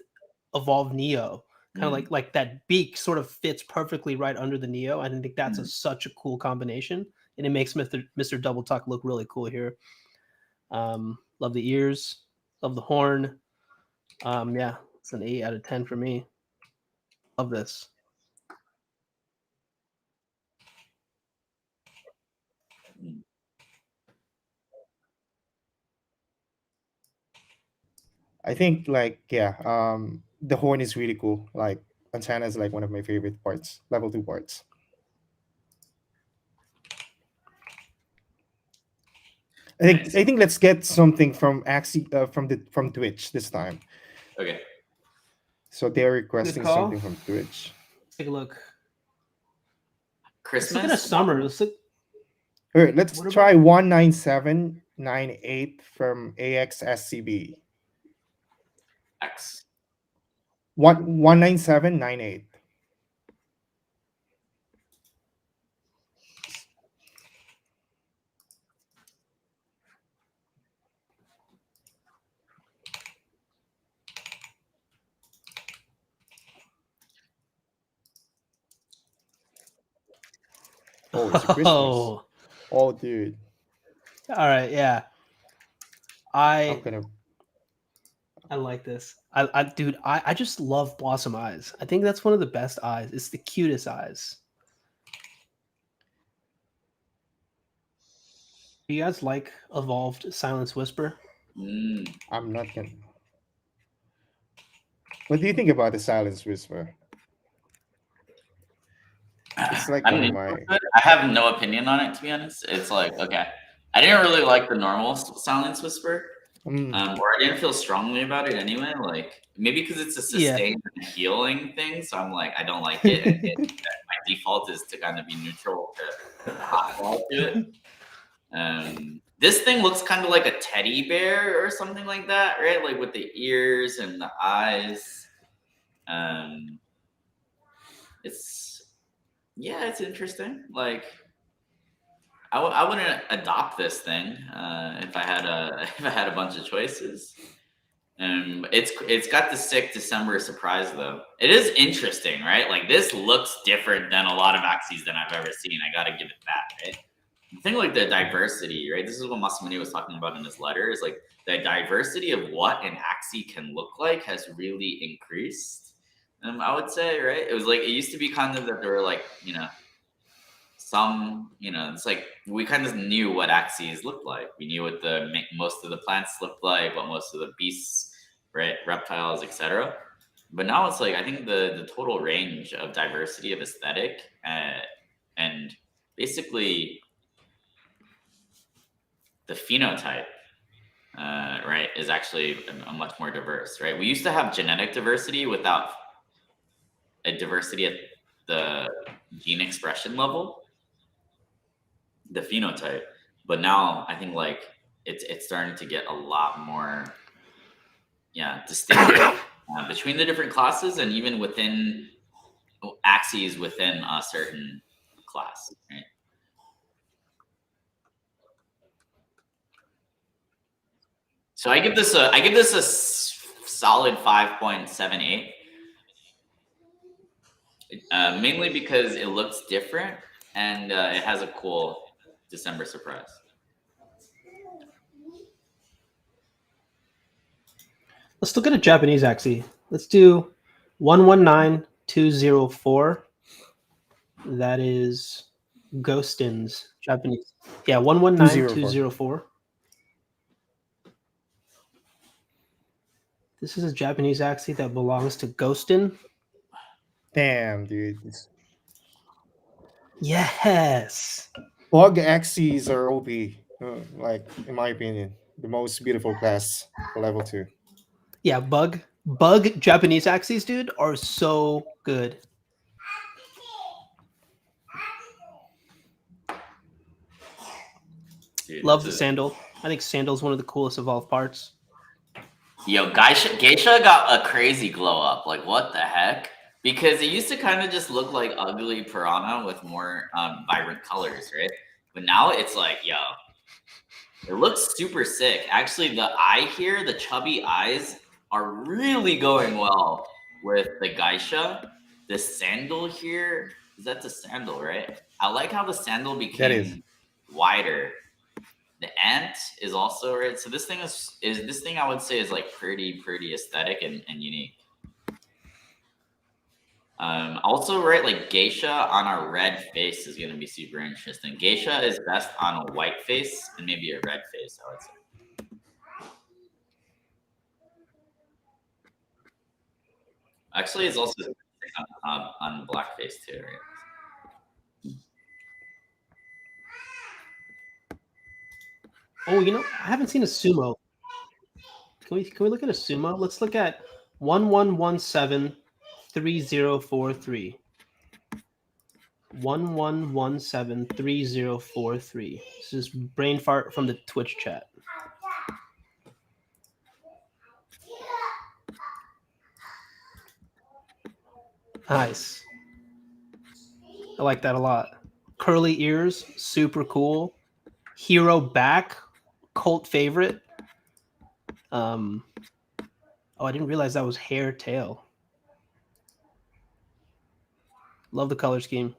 Evolved Neo. Kind of like that beak sort of fits perfectly right under the Neo. I think that's such a cool combination, and it makes Mr. Double Talk look really cool here. Love the ears, love the horn. Yeah, it's an 8 out of 10 for me. Love this. I think the horn is really cool. Like antenna is like one of my favorite parts, level 2 parts. I think let's get something from Axie from Twitch this time. Okay. So they're requesting call. something from Twitch. Let's take a look. Christmas. Let's look at a summer. Let's look. All right, let's try 19798 from AXSCB. X. 19798. Oh, it's a Christmas. Oh, dude. All right, yeah. I'm I gonna. like this. Dude, I just love Blossom eyes. I think that's one of the best eyes. It's the cutest eyes. Do you guys like evolved Silence Whisper? I'm not gonna. What do you think about the Silence Whisper? It's like I'm one of neutral my. to it. I have no opinion on it, to be honest. It's like, okay. I didn't really like the normal Silence Whisper. Or I didn't feel strongly about it anyway. Like maybe because it's a Yeah. sustained and healing thing, so I'm like, I don't like it. My default is to kind of be neutral to hostile to it. This thing looks kind of like a teddy bear or something like that, right? Like with the ears and the eyes. It's interesting. Like I wouldn't adopt this thing if I had a bunch of choices. It's got the sick December surprise though. It is interesting, right? Like this looks different than a lot of Axies than I've ever seen. I gotta give it that, right? The thing like the diversity, right? This is what Masamune was talking about in his letter. Is like the diversity of what an Axie can look like has really increased. I would say, right? It was like it used to be kind of that there were like some it's like we kind of knew what Axies looked like. We knew what most of the plants looked like, what most of the beasts, right, reptiles, etc. But now it's like I think the total range of diversity of aesthetic and basically the phenotype, right, is actually a much more diverse, right? We used to have genetic diversity without a diversity at the gene expression level, the phenotype, but now I think like it's starting to get a lot more distinguished between the different classes and even within Axies within a certain class, right? So I give this a solid 5.78, mainly because it looks different and it has a cool December surprise. Let's look at a Japanese Axie. Let's do 119204. That is Ghostin's Japanese. Yeah, 119204. This is a Japanese Axie that belongs to Ghostin. Damn, dude. Yes. Bug Axies are OP. Like in my opinion, the most beautiful class for level 2. Yeah, bug Japanese Axies, dude, are so good. Dude, Love the sandal. I think sandal's one of the coolest evolved parts. Yo, Geisha got a crazy glow up. Like, what the heck? Because it used to kind of just look like ugly piranha with more vibrant colors, right? But now it's like, yo, it looks super sick. Actually, the eye here, the chubby eyes, are really going well with the Geisha. The sandal here, is that the sandal, right? I like how the sandal became wider. The ant is also right. So this thing is this thing I would say is like pretty aesthetic and unique. Also, right, like Geisha on a red face is gonna be super interesting. Geisha is best on a white face and maybe a red face, I would say. Actually, it's also on black face too, right? Oh, I haven't seen a sumo. Can we look at a sumo? Let's look at 11173043. 11173043. This is brain fart from the Twitch chat. Nice. I like that a lot. Curly ears, super cool. Hero back, cult favorite. Oh, I didn't realize that was hair tail. Love the color scheme.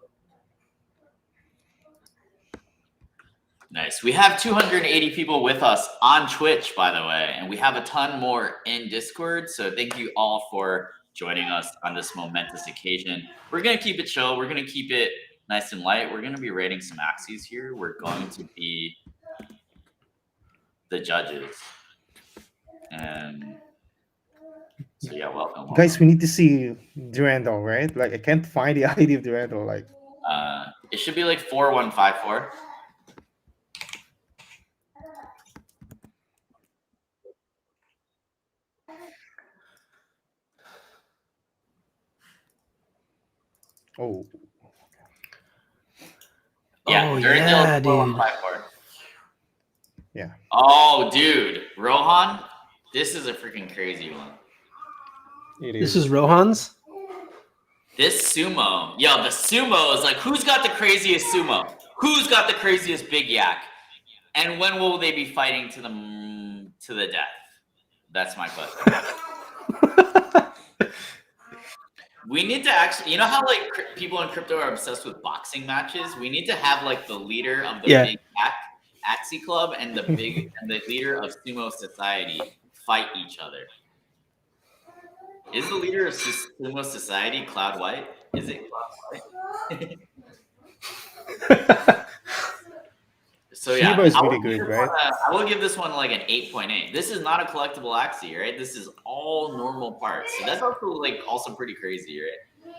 Nice. Nice. We have 280 people with us on Twitch, by the way, and we have a ton more in Discord. So thank you all for joining us on this momentous occasion. We're going to keep it chill. We're going to keep it nice and light. We're going to be rating some Axies here. We're going to be the judges. And so yeah, welcome. Guys, we need to see Durandal, right? Like I can't find the ID of Durandal. Like it should be like 4154. oh, Yeah, Oh, Durandal yeah, is dude. 4154. yeah. Oh, dude, Rohan, this is a freaking crazy one. It This is Rohan's. This sumo, yo, the sumo is like, who's got the craziest sumo? Who's got the craziest big yak? And when will they be fighting to the death? That's my question. We need to actually, you know how like people in crypto are obsessed with boxing matches? We need to have like the leader of the big yak Axie Club and the leader of Sumo Society fight each other. Is the leader of Sumo Society Cloud White? Is it Cloud White? So yeah, Shiba is really good, right? I will give this one like an 8.8. This is not a collectible Axie, right? This is all normal parts. So that's also pretty crazy, right?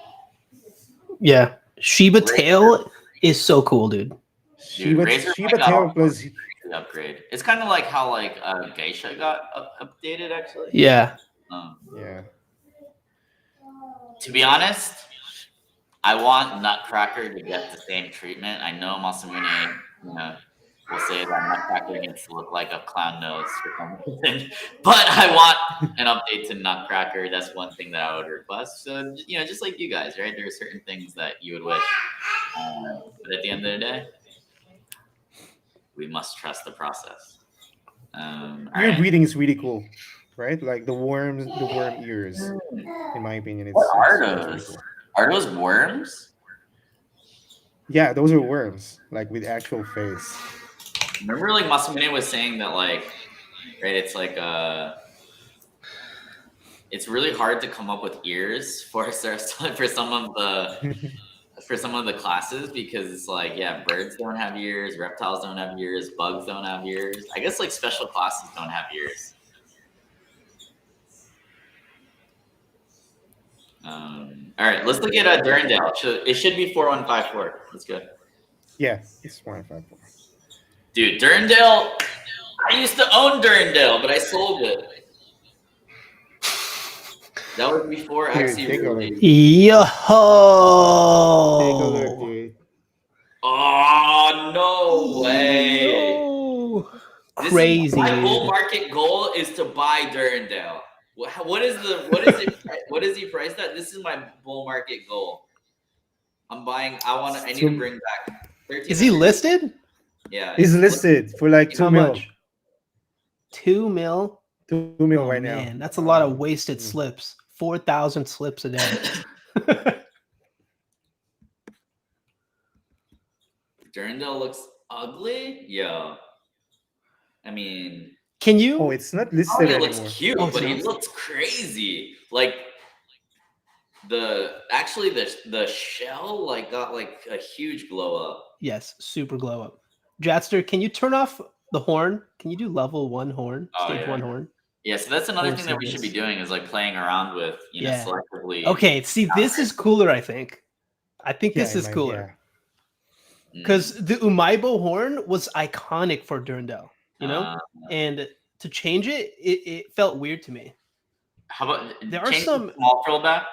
Yeah, Shiba Tail is so cool, dude. Shiba Tail plus upgrade. It's kind of like how like Geisha got updated actually. Yeah. yeah. To be honest, I want Nutcracker to get the same treatment. I know Masamune, will say that Nutcracker needs to look like a clown nose for some reason, but I want an update to Nutcracker. That's one thing that I would request. So just like you guys, right? There are certain things that you would wish, but at the end of the day, we must trust the process. Ear breathing is really cool, right? Like the worm ears. In my opinion, What are it's those? really cool. Are those worms? Yeah, those are worms, like with actual face. Remember, like Masamune was saying that, like, right? It's like it's really hard to come up with ears for some of the classes because it's like, yeah, birds don't have ears, reptiles don't have ears, bugs don't have ears. I guess like special classes don't have ears. All right, let's look at Durandal. It should be 4154. Let's go. Yeah, it's 154. Dude, Durandal. I used to own Durandal, but I sold it. That was before Axie released. Yo! Take a look, dude. Oh, no way. Yo. Crazy. My bull market goal is to buy Durandal. What is he priced at? This is my bull market goal. I'm buying. I need to bring back 13. Is he listed? Yeah. He's listed for like 2 How mil. much? 2 mil? 2 mil Oh, right man, now. that's a lot of wasted slips. 4,000 slips a day. Durandal looks ugly. Yeah. I mean, Can you? Oh, it's not listed it anymore. looks cute, Oh, but he it's- looks crazy. Like the shell got like a huge glow up. Yes, super glow up. Jatster, can you turn off the horn? Can you do level 1 horn? Oh, Stage yeah. 1 horn? Yeah, so that's another Or thing that we should be doing is like playing around with, Yeah. selectively. Okay, see, this is cooler, I think. I think this is cooler. Because the Umaibo horn was iconic for Durandal, and to change it, it felt weird to me. How about There are change some- the small frill back?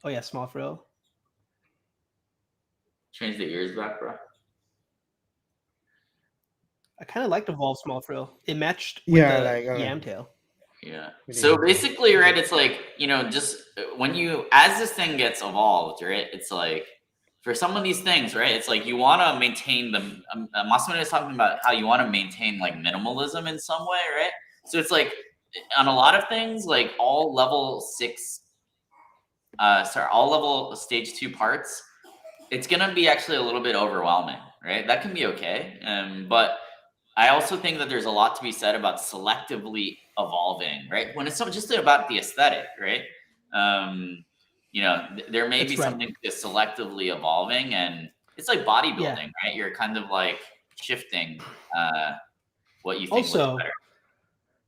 Oh yeah, small frill. Change the ears back, bro. I kind of liked Evolve small frill. It matched with Yeah, the like, yam tail. Yeah. Really So good. basically, right, it's like, just when as this thing gets evolved, right, it's like, for some of these things, right, it's like you want to maintain them. Masamune is talking about how you want to maintain like minimalism in some way, right? So it's like on a lot of things, like all level stage 2 parts, it's gonna be actually a little bit overwhelming, right? That can be okay. But I also think that there's a lot to be said about selectively evolving, right? When it's just about the aesthetic, right? There may That's be right. something to selectively evolving, and it's like bodybuilding, Yeah. right? You're kind of like shifting what you think looks Also, better.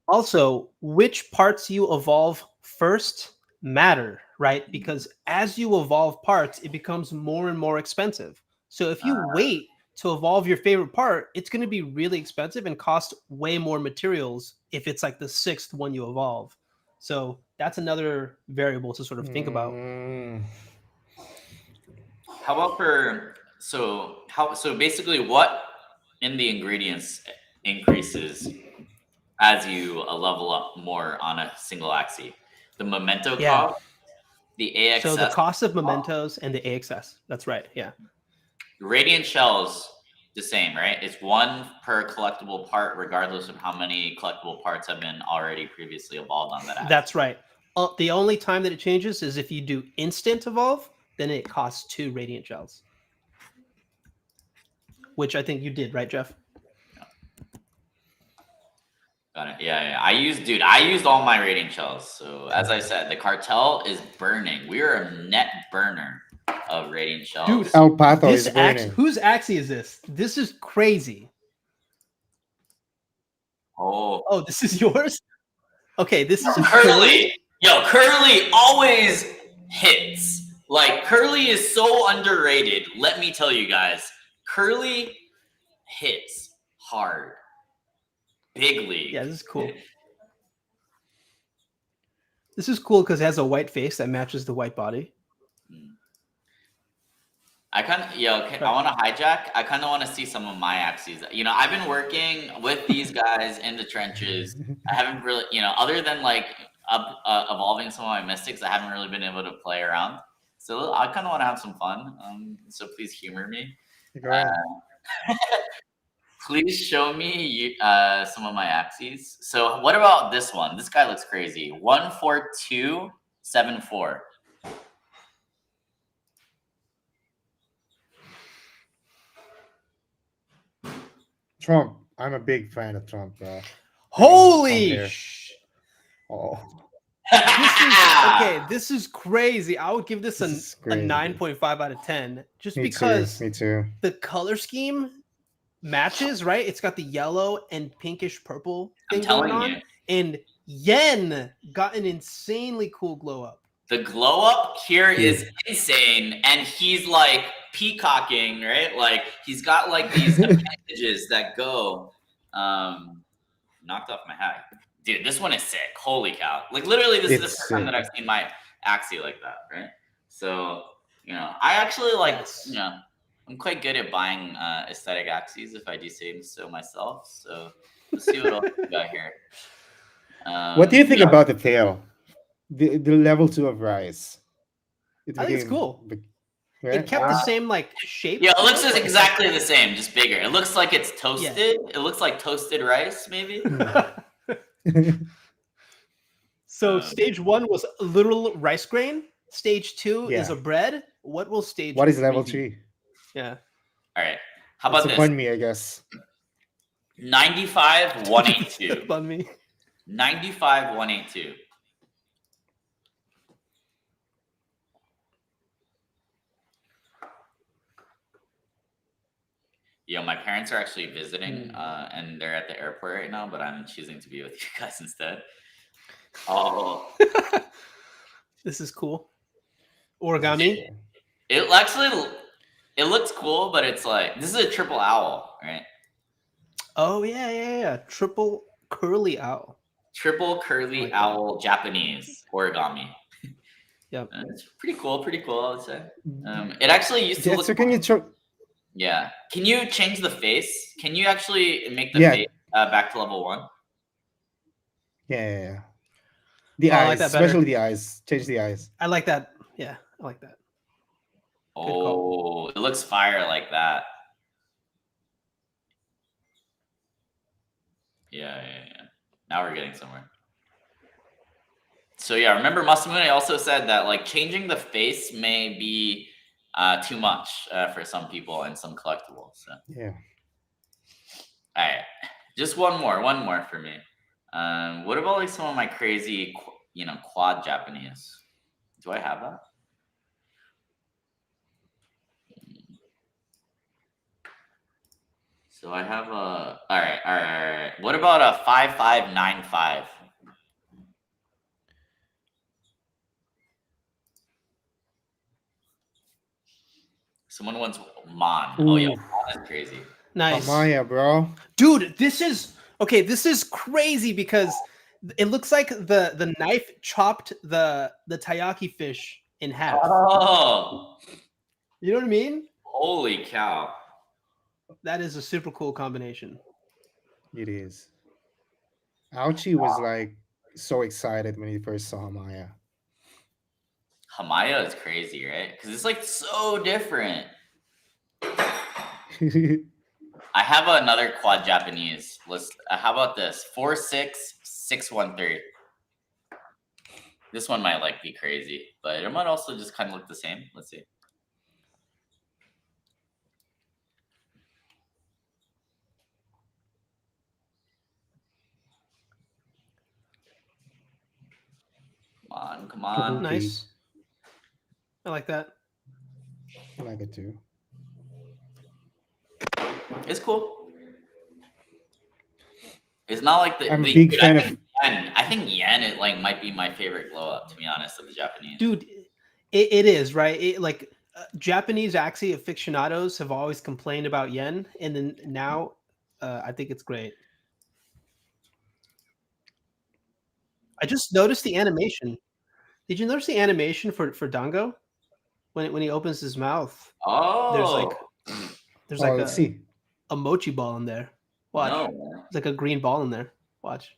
also, which parts you evolve first matter, right? Because as you evolve parts, it becomes more and more expensive. So if you wait to evolve your favorite part, it's going to be really expensive and cost way more materials if it's like the 6th one you evolve. So that's another variable to sort of think about. How about so basically what in the ingredients increases as you level up more on a single Axie? The memento Yeah. cost, the AXS, So the cost of mementos and the AXS. That's right. Yeah. radiant shells, the same, right? It's 1 per collectible part, regardless of how many collectible parts have been already previously evolved on that Axie. That's right. The only time that it changes is if you do instant evolve, then it costs 2 radiant shells. Which I think you did, right, Jeff? Got it. Yeah. I used all my radiant shells. So as I said, the cartel is burning. We are a net burner of radiant shells. Dude, El Pato This is burning. whose Axie is this? This is crazy. Oh, This is yours? Okay, this is a Curly. Yo, Curly always hits. Like, Curly is so underrated. Let me tell you guys, Curly hits hard. Big league. Yeah, this is cool. This is cool because it has a white face that matches the white body. I want to hijack. I kind of want to see some of my Axies. I've been working with these guys in the trenches. I haven't really, other than like evolving some of my mystics, I haven't really been able to play around. So I kind of want to have some fun. So please humor me. Go ahead. Please show me some of my Axies. So what about this one? This guy looks crazy. 14274. Trump. I'm a big fan of Trump, bro. Holy Oh, this is crazy. I would give this This a is crazy, dude. 9.5 out of 10 just me because too. Me too. the color scheme matches, right? It's got the yellow and pinkish purple thing going on. You. And Yen got an insanely cool glow up. The glow up here is insane, and he's like peacocking, right? Like he's got like these appendages that go. Knocked off my hat, dude. This one is sick. Holy cow! Like literally, this is the first time that I've seen my Axie like that, right? So I actually like I'm quite good at buying aesthetic Axies, if I do say so myself. So let's see what else we got here. What do you think about the tail? The level 2 of Rise. I think it's cool. Right? It kept the same like shape. Yeah, it looks exactly the same, just bigger. It looks like it's toasted. Yeah. It looks like toasted rice, maybe. So stage 1 was a literal rice grain. Stage 2 is a bread. What will stage? What is level 3? 3? Yeah. All right. How about it's this? Bun me, I guess. 95,182. Bun me. 95,182. My parents are actually visiting, and they're at the airport right now, but I'm choosing to be with you guys instead. Oh. This is cool. Origami. It looks cool, but it's like, this is a triple owl, right? Oh, yeah. Triple curly owl. Triple curly owl Japanese origami. Yep. It's pretty cool, I would say. It actually used to look... So can you Yeah. Can you change the face? Can you actually make the face back to level 1? Yeah. The eyes, like especially the eyes. Change the eyes. I like that. Yeah, I like that. Oh, it looks fire like that. Yeah. Now we're getting somewhere. So yeah, remember Masamune also said that like changing the face may be too much for some people and some collectibles. So. Yeah. All right, just one more for me. What about like some of my crazy, quad Japanese? Do I have that? So I have a. All right. What about a 5595? Someone wants Mon. Oh yeah, Ooh. Mon is crazy. Nice. Amaya, bro. Dude, this is crazy because it looks like the knife chopped the taiyaki fish in half. Oh, You know what I mean? holy cow! That is a super cool combination. It is. Ouchie was like so excited when he first saw Amaya. Hamaya is crazy, right? Because it's like so different. I have another quad Japanese. How about this? 46613. This one might like be crazy, but it might also just kind of look the same. Let's see. Come on. Kabuki. Nice. I like that. I like it too. It's cool. It's not like I'm a big fan of. yen. I think yen it like might be my favorite glow up, to be honest, of the Japanese. Dude, it is, right? Japanese Axie aficionados have always complained about yen, and then now I think it's great. I just noticed the animation. Did you notice the animation for Dango when he opens his mouth? Oh, There's like Let's see. a mochi ball in there. Watch. No. There's like a green ball in there. Watch.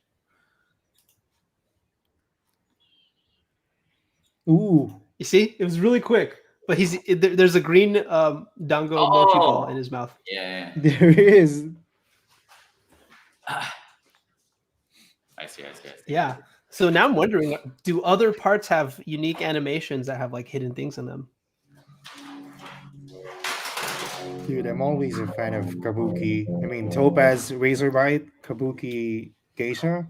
Ooh. You see? It was really quick. But there's a green Dango mochi ball in his mouth. Yeah. There is. I see. Yeah. So now I'm wondering, do other parts have unique animations that have like hidden things in them? Dude, I'm always a fan of Kabuki. I mean, Topaz Razorbite, Kabuki Geisha.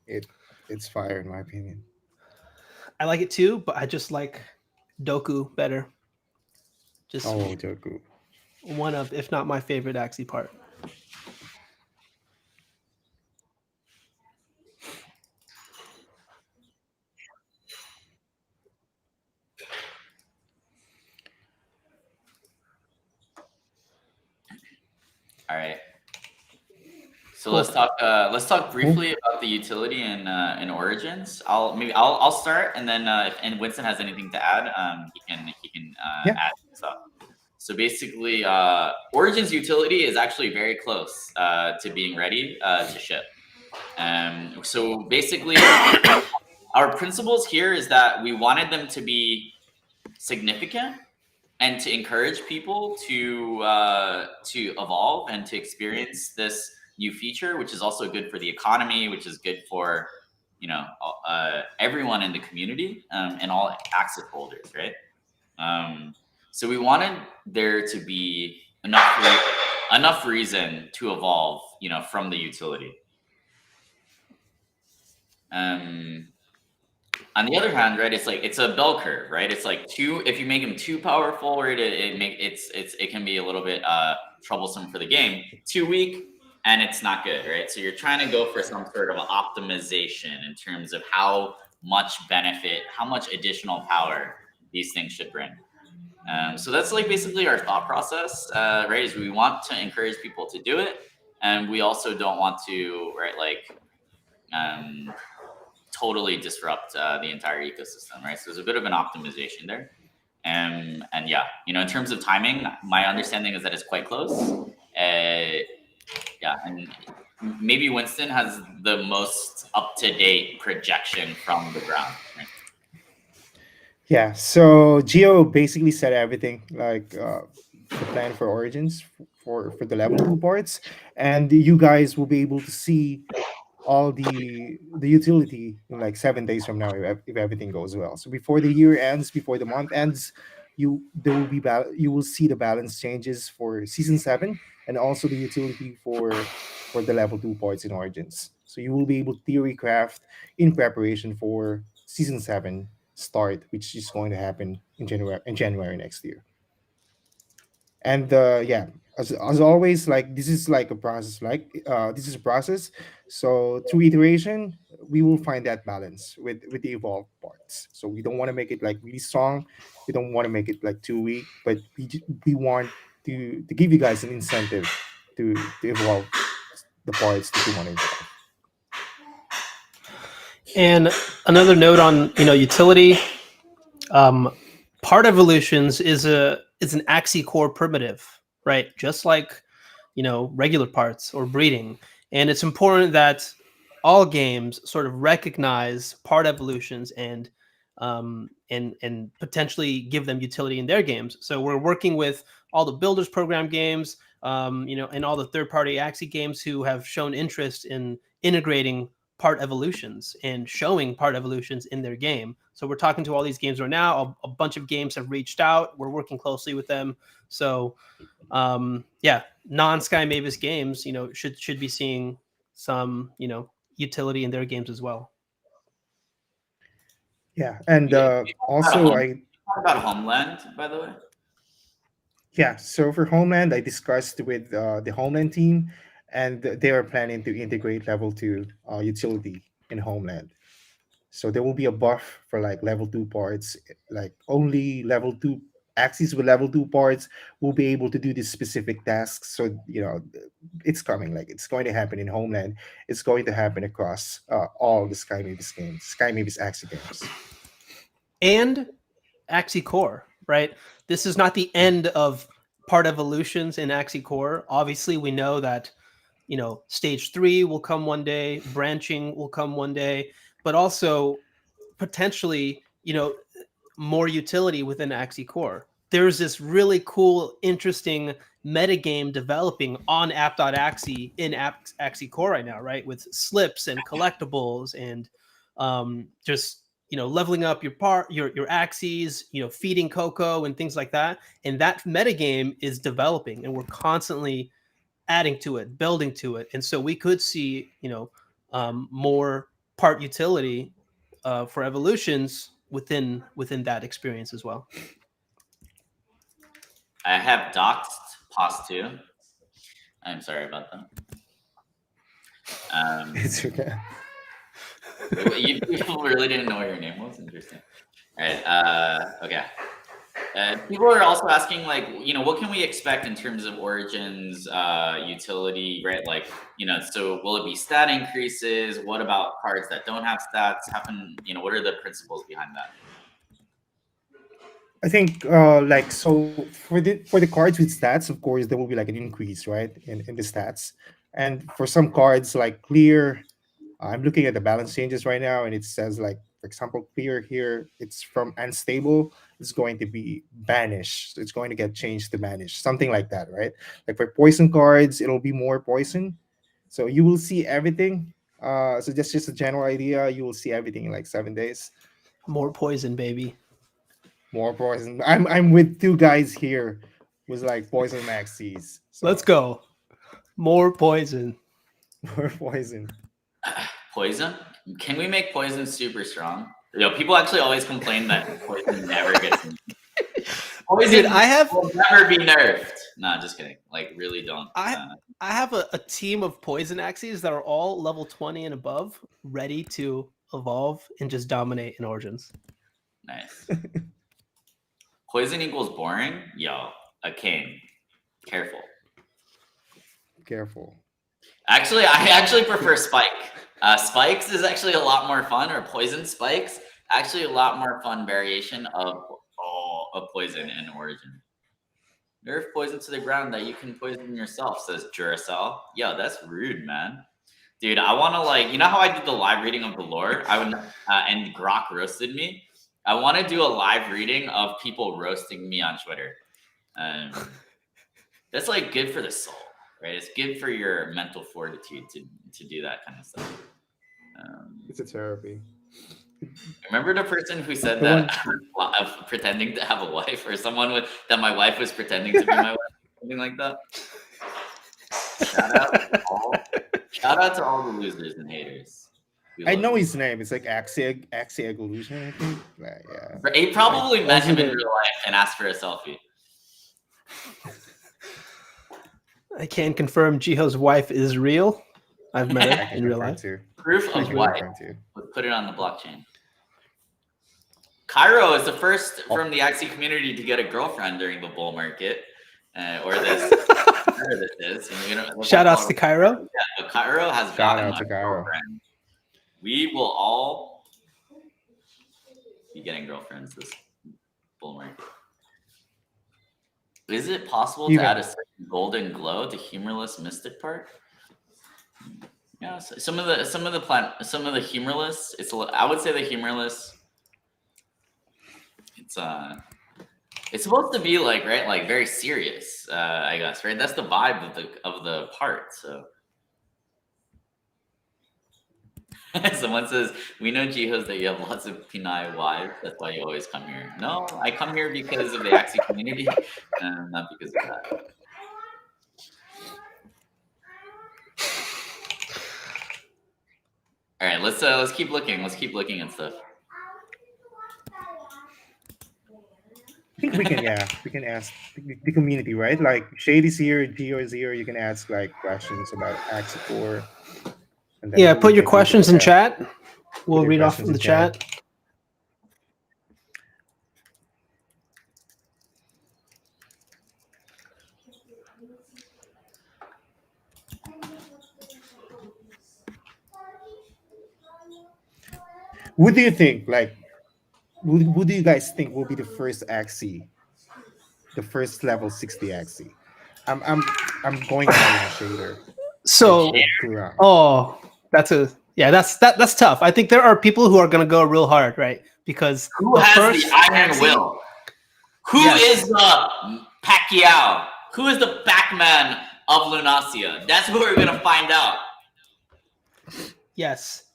It's fire in my opinion. I like it too, but I just like Doku better. Just Doku. one of, if not my favorite Axie part. All right. So Cool. let's talk briefly about the utility and origins. I'll start, and then if Winston has anything to add, he can add stuff. So basically, origins utility is actually very close to being ready to ship. So basically, our principles here is that we wanted them to be significant and to encourage people to evolve and to experience this new feature, which is also good for the economy, which is good for everyone in the community and all access holders, right? So we wanted there to be enough reason to evolve, from the utility. On the other hand, right, it's a bell curve, right? It's like if you make them too powerful, right, it can be a little bit troublesome for the game. Too weak, and it's not good, right? So you're trying to go for some sort of optimization in terms of how much benefit, how much additional power these things should bring. So that's like basically our thought process, right? Is we want to encourage people to do it, and we also don't want to, right, totally disrupt the entire ecosystem, right? So there's a bit of an optimization there. And yeah, in terms of timing, my understanding is that it's quite close. Yeah, and maybe Winston has the most up-to-date projection from the ground. Right? Yeah, so Geo basically said everything, like the plan for Origins for the level 2 parts, and you guys will be able to see all the utility in like 7 days from now if everything goes well. So before the year ends, before the month ends, you will see the balance changes for season 7, and also the utility for the level 2 ports in Origins. So you will be able to theory craft in preparation for season 7 start, which is going to happen in January next year. And yeah, as always, like this is like a process, this is a process. So through iteration we will find that balance with the evolved parts. So we don't want to make it like really strong, we don't want to make it like too weak, but we want to give you guys an incentive to evolve the parts that you want to evolve. And another note on utility, part evolutions is an Axie core primitive, right? Just like regular parts or breeding. And it's important that all games sort of recognize part evolutions and potentially give them utility in their games. So we're working with all the builders program games, and all the third-party Axie games who have shown interest in integrating part evolutions and showing part evolutions in their game. So we're talking to all these games right now. A bunch of games have reached out. We're working closely with them. So yeah, non-Sky Mavis games, should be seeing some, utility in their games as well. Yeah, and also I Talk about Homeland, by the way. yeah, so for Homeland, I discussed with the Homeland team, and they are planning to integrate level 2 utility in Homeland. So there will be a buff for like level 2 parts, like only level 2 axes with level 2 parts will be able to do these specific tasks. So, it's coming, like it's going to happen in Homeland. It's going to happen across all the Sky Mavis games, Sky Mavis Axie games. And Axie Core, right? This is not the end of part evolutions in Axie Core. Obviously, we know that stage 3 will come one day, branching will come one day, but also potentially more utility within Axie Core. There's this really cool, interesting metagame developing on app.axie in Axie Core right now, right? With slips and collectibles and just leveling up your Axies, feeding Coco and things like that. And that metagame is developing, and we're constantly adding to it, building to it. And so we could see more part utility for evolutions within that experience as well. I have doxed Pos 2. I'm sorry about that. It's okay. You people really didn't know what your name was? Interesting. All right. Okay. People are also asking, like, what can we expect in terms of Origins utility, right? Like, so will it be stat increases? What about cards that don't have stats? What are the principles behind that? I think like so for the cards with stats, of course, there will be like an increase, right, in the stats. And for some cards like clear, I'm looking at the balance changes right now, and it says like, for example, clear here, it's from unstable, it's going to be banished. So it's going to get changed to banish, something like that, right? Like for poison cards, it'll be more poison. So you will see everything. So that's just a general idea. You will see everything in like 7 days. More poison, baby. More poison. I'm with two guys here who's like poison maxis. So Let's go. More poison. more poison. Poison? Can we make poison super strong? People actually always complain that poison never gets poison. Dude, I have will never be nerfed. Nah, just kidding. Like, really don't. I have a team of poison Axies that are all level 20 and above, ready to evolve and just dominate in Origins. Nice. Poison equals boring? Yo, a cane. Careful. Careful. Actually, I actually prefer Spike. Spikes is actually a lot more fun, or poison spikes. Actually, a lot more fun variation of poison in Origin. Nerf poison to the ground that you can poison yourself, says Duracell. Yo, that's rude, man. Dude, I want to, like, how I did the live reading of the lore? I would, and Grok roasted me. I want to do a live reading of people roasting me on Twitter. That's like good for the soul, right? It's good for your mental fortitude to do that kind of stuff. It's a therapy. Remember the person who said The that one- of pretending to have a wife, or someone with that my wife was pretending to be my wife, something like that. Shout out to all the losers and haters. We I love know you. his name. It's like Axie Evolution, I think. Yeah. He probably Like, met also him in the- real life and asked for a selfie. I can confirm Jiho's wife is real. I've met I her can in real confirm life. too. Proof I of can what? confirm too. Let's put it on the blockchain. Cairo is the first from the Axie community to get a girlfriend during the bull market, or this. Whatever this is. And, you know, let's Shout not outs call to it- Cairo. Yeah, but Cairo has Shout gotten out a to Cairo. girlfriend. We will all be getting girlfriends this bull market. Is it possible Even. to add a second golden glow to humorless mystic part? Yeah, so some of the humorless. I would say the humorless. It's supposed to be like, right, like very serious. I guess, right. That's the vibe of the part. So. Someone says, we know Jihos that you have lots of Pinai wives. That's why you always come here. No, I come here because of the Axie community, not because of that. All right, let's keep looking. Let's keep looking at stuff. I think we can ask the community, right? Like Shady's here, Gio is here. You can ask like questions about Axie Core. And then Yeah, we put your can questions in chat. We'll your read off questions from the in chat. chat. What do you think? Like, who do you guys think will be the first Axie? The first level 60 Axie? I'm going out in a shader. So, oh, that's tough. I think there are people who are going to go real hard, right? Because who has the iron will? Who is the Pacquiao? Who is the Pac-Man of Lunacia? That's what we're gonna find out. Yes,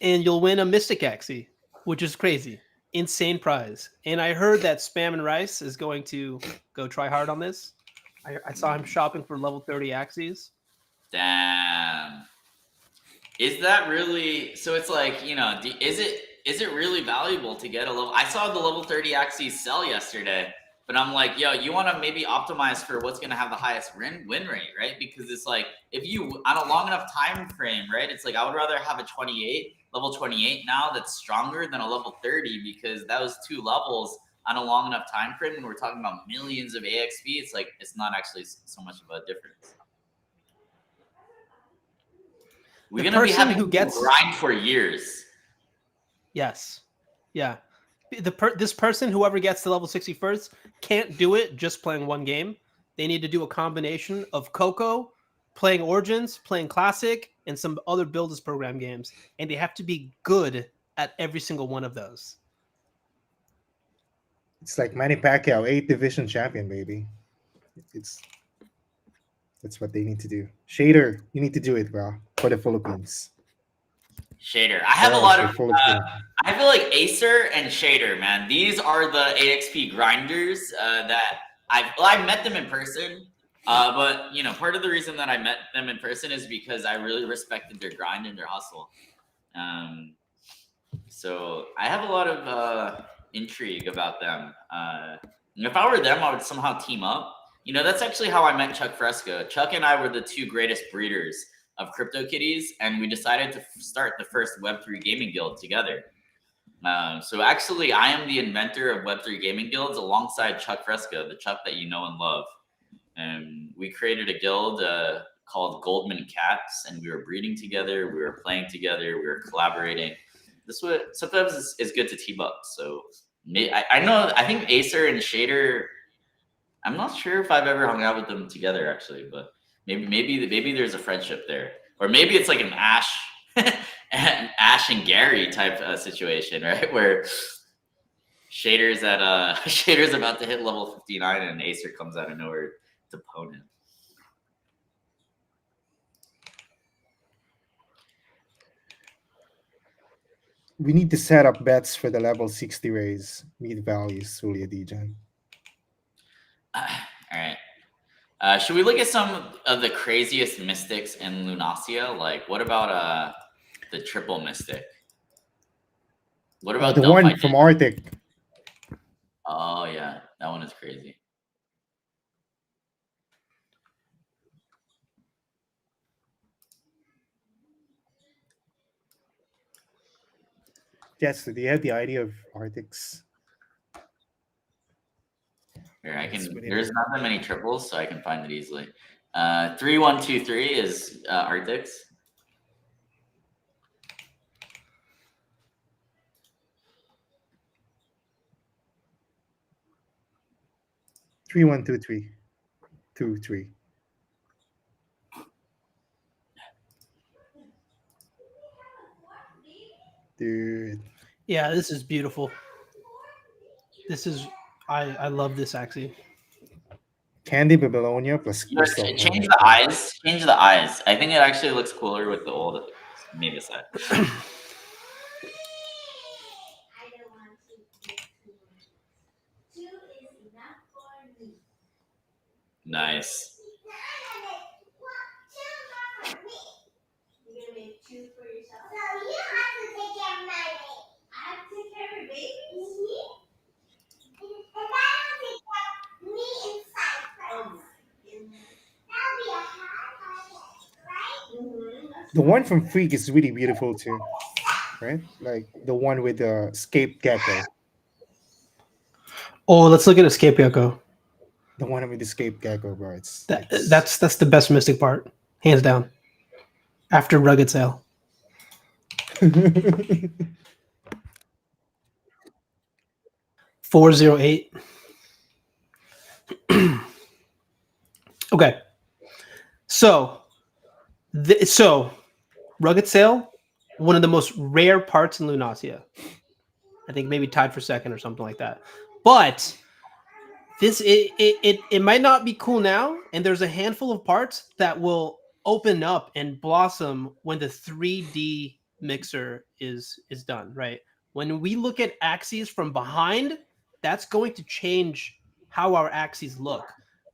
and you'll win a Mystic Axie, which is crazy, insane prize. And I heard that Spam and Rice is going to go try hard on this. I saw him shopping for level 30 Axies. Damn. Is that really? So it's like, you know, is it really valuable to get a level? I saw the level 30 Axies sell yesterday, but I'm like, yo, you want to maybe optimize for what's going to have the highest win rate, right? Because it's like, if you on a long enough time frame, right? It's like I would rather have a 28 level 28 now that's stronger than a level 30, because those two levels on a long enough time frame, when we're talking about millions of AXP, it's like it's not actually so much of a difference. We're gonna be having to grind for years. Yes, yeah. This person, whoever gets to level 60 first, can't do it just playing one game. They need to do a combination of Coco, playing Origins, playing Classic, and some other Builders program games, and they have to be good at every single one of those. It's like Manny Pacquiao, 8th division champion, baby. That's what they need to do. Shader, you need to do it, bro, for the Philippines. Shader. I have a lot of. I feel like Acer and Shader, man. These are the AXP grinders that I met them in person. But you know, part of the reason that I met them in person is because I really respected their grind and their hustle. So I have a lot of intrigue about them. If I were them, I would somehow team up. You know, that's actually how I met Chuck Fresco. Chuck and I were the two greatest breeders of CryptoKitties, and we decided to start the first Web3 gaming guild together. So actually, I am the inventor of Web3 gaming guilds alongside Chuck Fresco, the Chuck that you know and love. And we created a guild called Goldman Cats, and we were breeding together, we were playing together, we were collaborating. This way, sometimes it's good to team up. So I think Acer and Shader, I'm not sure if I've ever hung out with them together actually, but maybe there's a friendship there, or maybe it's like an Ash and Gary type situation, right? Where Shader's Shader's about to hit level 59 and Acer comes out of nowhere to pwn him. We need to set up bets for the level 60 raise. Meet values, Julia Dijan. All right. Should we look at some of the craziest mystics in Lunacia? Like, what about the triple mystic? What about The Delphi? one from Arctic. Oh yeah, that one is crazy. Yes, do you have the idea of Arctic's? Here, I Let's can. put it There's in. not that many triples, so I can find it easily. 3123 is Arctics. 3123. 23. Dude. Yeah, this is beautiful. This is I love this Axie. Candy Babylonia plus Crystal. Change the eyes. Change the eyes. I think it actually looks cooler with the old Mavis Axie. Nice. The one from Freak is really beautiful too. Right? Like the one with the escape gecko. Oh, let's look at Escape Gecko. The one with the escape gecko, bro. It's That's the best mystic part, hands down. After Rugged Sail. 408. Okay. So Rugged Sail, one of the most rare parts in Lunacia. I think maybe tied for second or something like that. But it might not be cool now, and there's a handful of parts that will open up and blossom when the 3D mixer is done, right? When we look at Axies from behind, that's going to change how our Axies look.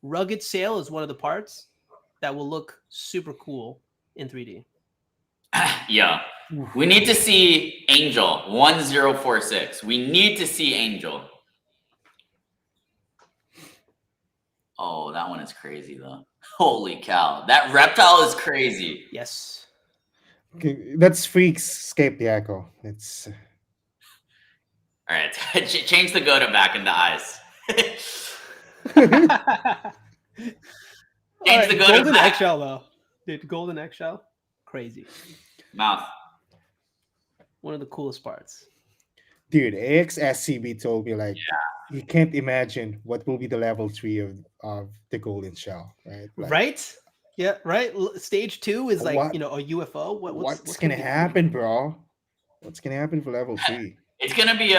Rugged Sail is one of the parts that will look super cool in 3D. Yeah. We need to see Angel 1046. We need to see Angel. Oh, that one is crazy though. Holy cow. That reptile is crazy. Yes. Okay, that's Freak's escape gecko. It's All right. Change the Goda back into eyes. All Change the right, Goda golden back. eggshell though. Dude, golden eggshell, crazy. Mouth. One of the coolest parts. dude, AXSCB told me like you can't imagine what will be the level 3 of the golden shell, right? Like, Right? Yeah, right. Stage 2 is like, what you know, a UFO. what's gonna gonna be happen, bro? What's gonna happen for level 3? It's gonna be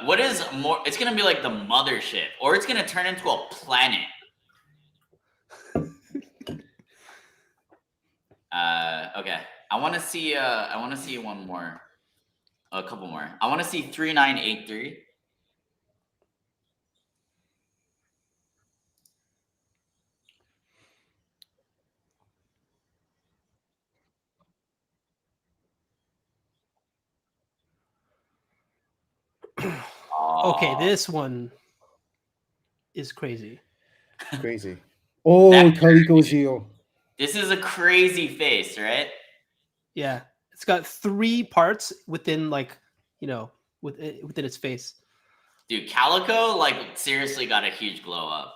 what is more? It's gonna be like the mothership, or it's gonna turn into a planet. Okay. I want to see. I want to see one more. A couple more. I want to see 3983. Okay, this one is crazy. Crazy. Oh, That- Calico Zio. This is a crazy face, right? Yeah. It's got 3 parts within like, you know, within its face. Dude, Calico like seriously got a huge glow up.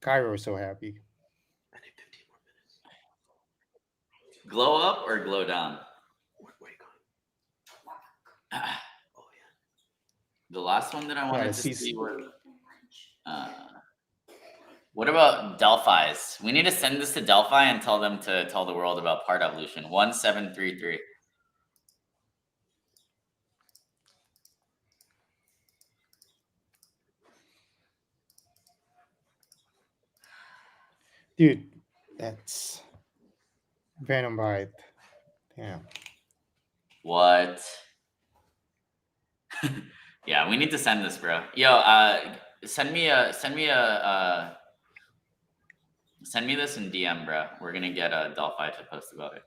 Cairo so happy. I need 15 more minutes. Glow up or glow down? Where you going? Oh yeah. The last one that I wanted Yeah, to she's- see was. What about Delphi's? We need to send this to Delphi and tell them to tell the world about part evolution. 1733. Dude, that's Venom Bite. Yeah. What? Yeah, we need to send this, bro. Yo, send me this in DM, bro. We're gonna get a Delphi to post about it.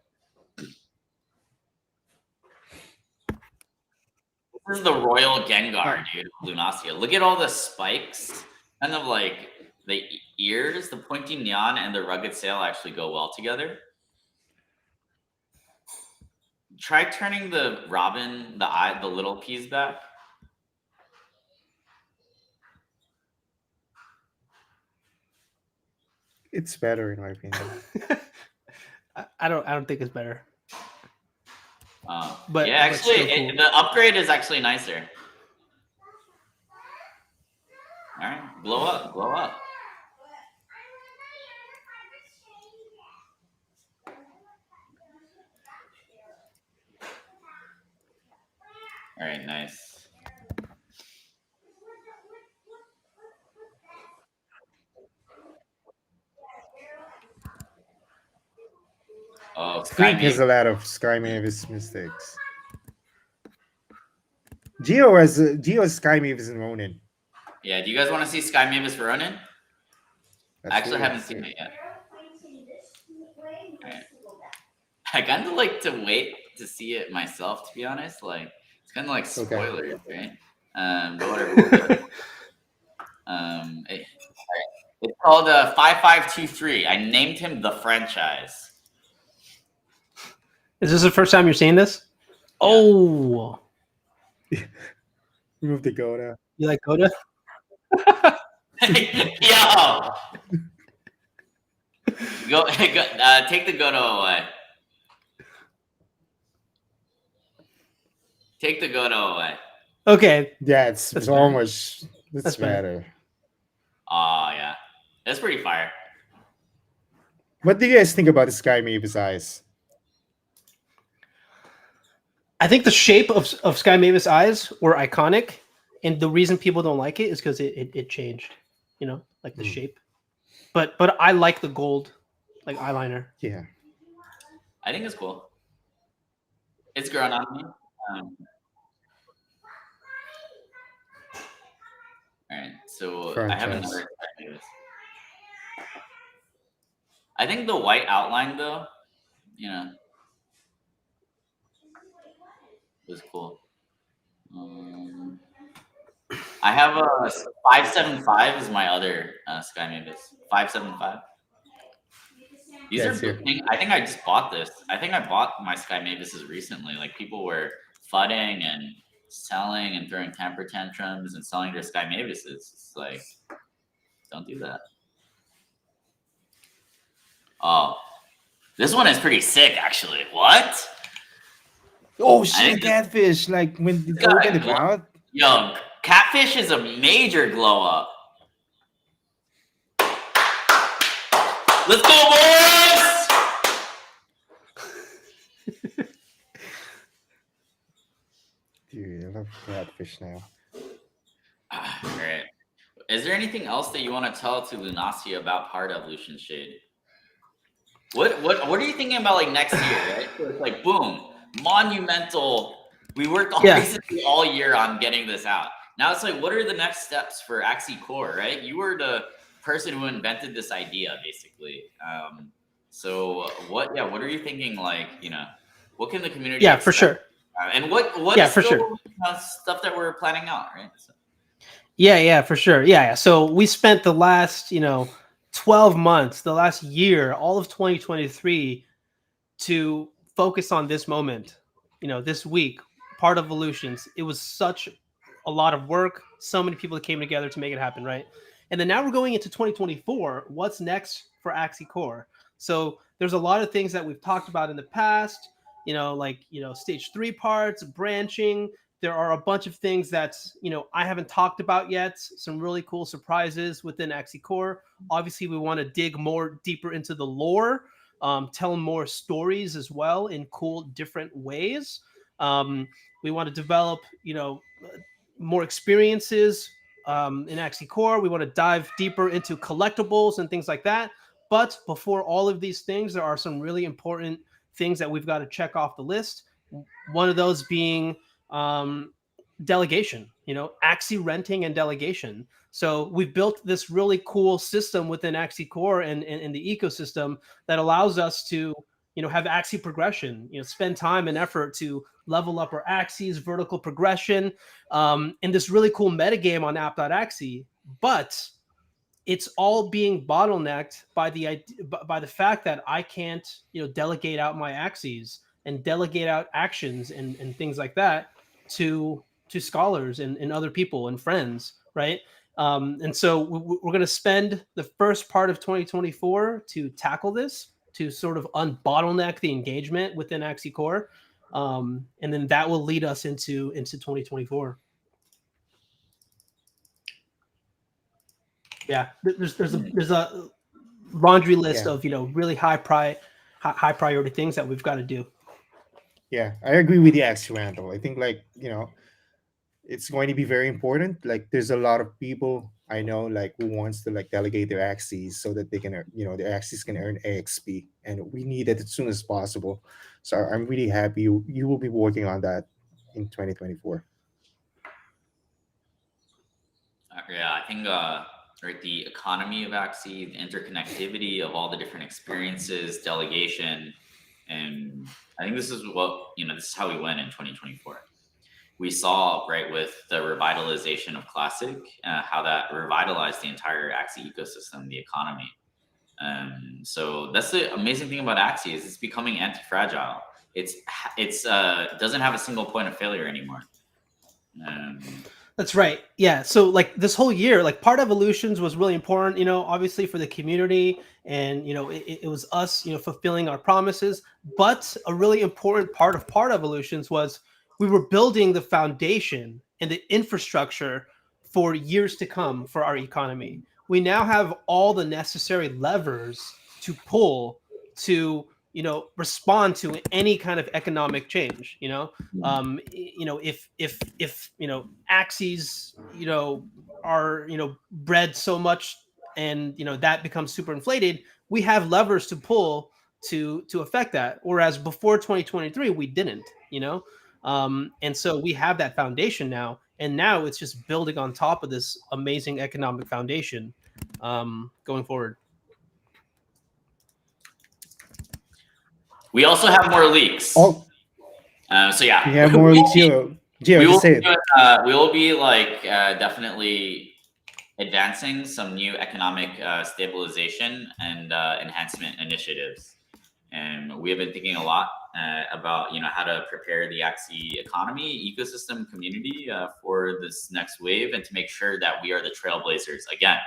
This is the Royal Gengar, dude. Lunasia. Look at all the spikes. Kind of like the ears, the pointy neon, and the rugged sail actually go well together. Try turning the Robin, the little piece back. It's better in my opinion. I don't think it's better. But yeah, actually, cool. the upgrade is actually nicer. All right, blow up, blow up. All right, nice. Oh, Creek has a lot of Sky Mavis mistakes. Geo has Sky Mavis and Ronin. Yeah, do you guys want to see Sky Mavis for Ronin? I actually haven't seen it yet. Right. I kind of like to wait to see it myself, to be honest. Like, it's kind of like spoilers, right? But whatever. It's called 5523. I named him the franchise. Is this the first time you're seeing this? Yeah. Oh. Remove the Goda. You like Goda? Yo! Go, take the Godo away. Take the Godo away. Okay. Yeah, it's so much. That's better. Oh, yeah. That's pretty fire. What do you guys think about the Sky Mavis eyes? I think the shape of Sky Mavis eyes were iconic, and the reason people don't like it is because it changed, you know, like the shape. But I like the gold, like eyeliner. Yeah, I think it's cool. It's grown on me. All right, so I have another Sky Mavis. I think the white outline, though, you know, was cool. I have a 575 is my other Sky Mavis. 575. These are big. I think I just bought this. I think I bought my Sky Mavises recently. Like, people were fudding and selling and throwing temper tantrums and selling their Sky Mavises. It's like, don't do that. Oh, this one is pretty sick, actually. What? Oh shit, catfish! Like when it opened the mouth. Yo, catfish is a major glow up. Let's go, boys! Dude, I love catfish now. All right. Is there anything else that you want to tell to Lunasia about Part Evolution Shade? What are you thinking about, like, next year, right? So it's like, boom, monumental. We worked basically all year on getting this out. Now it's like, what are the next steps for Axie Core, right? You were the person who invented this idea, basically. So what are you thinking, like, you know, what can the community expect? For sure. And what is for still, sure. Stuff that we're planning out, right? So. Yeah, for sure. Yeah. So we spent the last, 12 months, the last year, all of 2023 to focus on this moment, this week, Part Evolutions. It was such a lot of work. So many people that came together to make it happen, right? And then now we're going into 2024. What's next for Axie Core? So there's a lot of things that we've talked about in the past, stage 3 parts, branching. There are a bunch of things that, I haven't talked about yet. Some really cool surprises within Axie Core. Obviously, we want to dig more deeper into the lore, tell more stories as well in cool, different ways. We want to develop, more experiences in Axie Core. We want to dive deeper into collectibles and things like that. But before all of these things, there are some really important things that we've got to check off the list. One of those being delegation, Axie renting and delegation. So we've built this really cool system within Axie Core and the ecosystem that allows us to, have Axie progression, spend time and effort to level up our Axies, vertical progression, in this really cool metagame on app.axie. But it's all being bottlenecked by the fact that I can't, delegate out my Axies and delegate out actions and things like that to scholars and other people and friends, right? And so we're going to spend the first part of 2024 to tackle this, to sort of unbottleneck the engagement within Axie Core, and then that will lead us into 2024. Yeah, there's a laundry list of really high priority things that we've got to do. Yeah, I agree with the Axie Randall. I think it's going to be very important. Like there's a lot of people I know who wants to delegate their Axies so that they can their Axies can earn AXP, and we need it as soon as possible. So I'm really happy you will be working on that in 2024. Yeah, I think right, the economy of Axie, the interconnectivity of all the different experiences, delegation, and I think this is what this is how we went in 2024. We saw, right, with the revitalization of Classic, how that revitalized the entire Axie ecosystem, the economy. So that's the amazing thing about Axie is it's becoming anti-fragile. It's doesn't have a single point of failure anymore. That's right. Yeah. So this whole year, Part Evolutions was really important, obviously for the community, and it was us, fulfilling our promises. But a really important part of Part Evolutions was we were building the foundation and the infrastructure for years to come for our economy. We now have all the necessary levers to pull to respond to any kind of economic change. If Axies are bred so much and that becomes super inflated, we have levers to pull to affect that, whereas before 2023 we didn't. And so we have that foundation now, and now it's just building on top of this amazing economic foundation going forward. We also have more leaks. Oh, so yeah, we have more leaks. Gio, we will be definitely advancing some new economic stabilization and enhancement initiatives. And we have been thinking a lot about how to prepare the Axie economy, ecosystem, community for this next wave, and to make sure that we are the trailblazers again.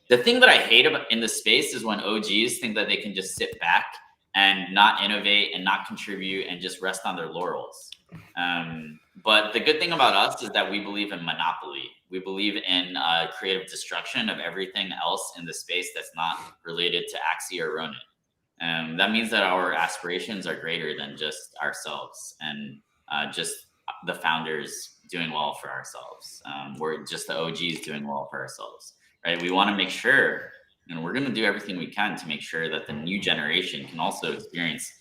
The thing that I hate about in this space is when OGs think that they can just sit back and not innovate and not contribute and just rest on their laurels. But the good thing about us is that we believe in monopoly. We believe in creative destruction of everything else in the space that's not related to Axie or Ronin. That means that our aspirations are greater than just ourselves and just the founders doing well for ourselves. We're just the OGs doing well for ourselves, right? We want to make sure, and we're going to do everything we can to make sure that the new generation can also experience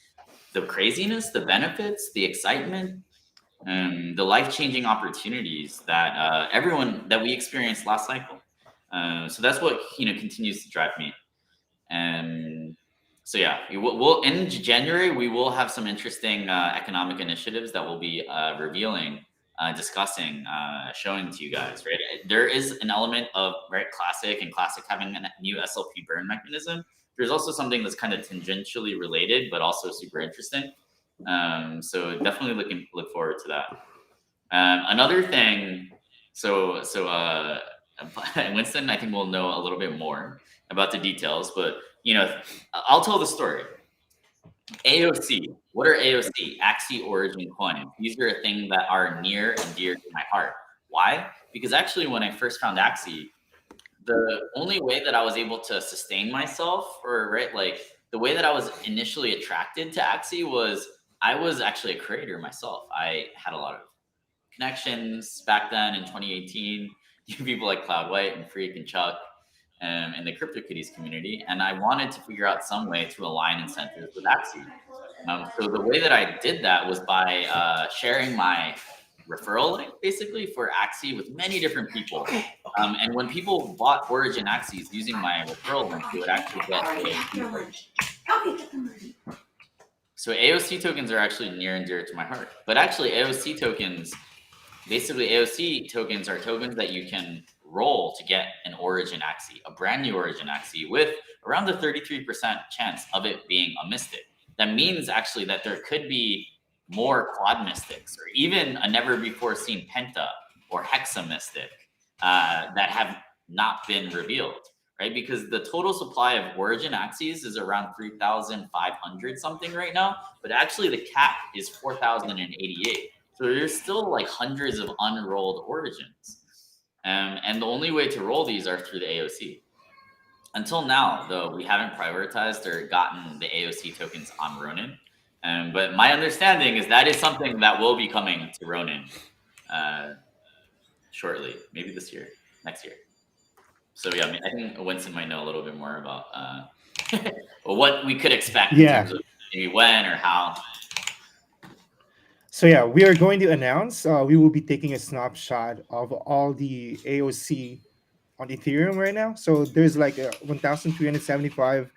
the craziness, the benefits, the excitement, the life-changing opportunities that everyone that we experienced last cycle. So that's what continues to drive me. And so yeah, we'll in January we will have some interesting economic initiatives that we'll be revealing, discussing, showing to you guys. Right, there is an element of Classic having a new SLP burn mechanism. There's also something that's kind of tangentially related, but also super interesting. So definitely look forward to that. Another thing, so Winston, I think we'll know a little bit more about the details, but I'll tell the story. AOC, what are AOC? Axie Origin Coins. These are a thing that are near and dear to my heart. Why? Because actually, when I first found Axie, the only way that I was able to sustain myself, or the way that I was initially attracted to Axie was I was actually a creator myself. I had a lot of connections back then in 2018. People like Cloud White and Freak and Chuck. in the CryptoKitties community, and I wanted to figure out some way to align incentives with Axie. So the way that I did that was by sharing my referral link, basically, for Axie with many different people. And when people bought Origin Axies using my referral link, they would actually get AOC tokens. So AOC tokens are actually near and dear to my heart. But actually, AOC tokens, basically AOC tokens are tokens that you can roll to get an Origin Axie, a brand new Origin Axie, with around the 33% chance of it being a Mystic. That means actually that there could be more Quad Mystics, or even a never before seen Penta or Hexa Mystic that have not been revealed, right? Because the total supply of Origin Axies is around 3,500 something right now, but actually the cap is 4,088. So there's still like hundreds of unrolled Origins. And the only way to roll these are through the AOC. Until now, though, we haven't prioritized or gotten the AOC tokens on Ronin. But my understanding is that is something that will be coming to Ronin shortly, maybe this year, next year. So yeah, I think Winston might know a little bit more about what we could expect in terms of maybe when or how. So yeah, we are going to announce. We will be taking a snapshot of all the AOC on Ethereum right now. So there's like 1,375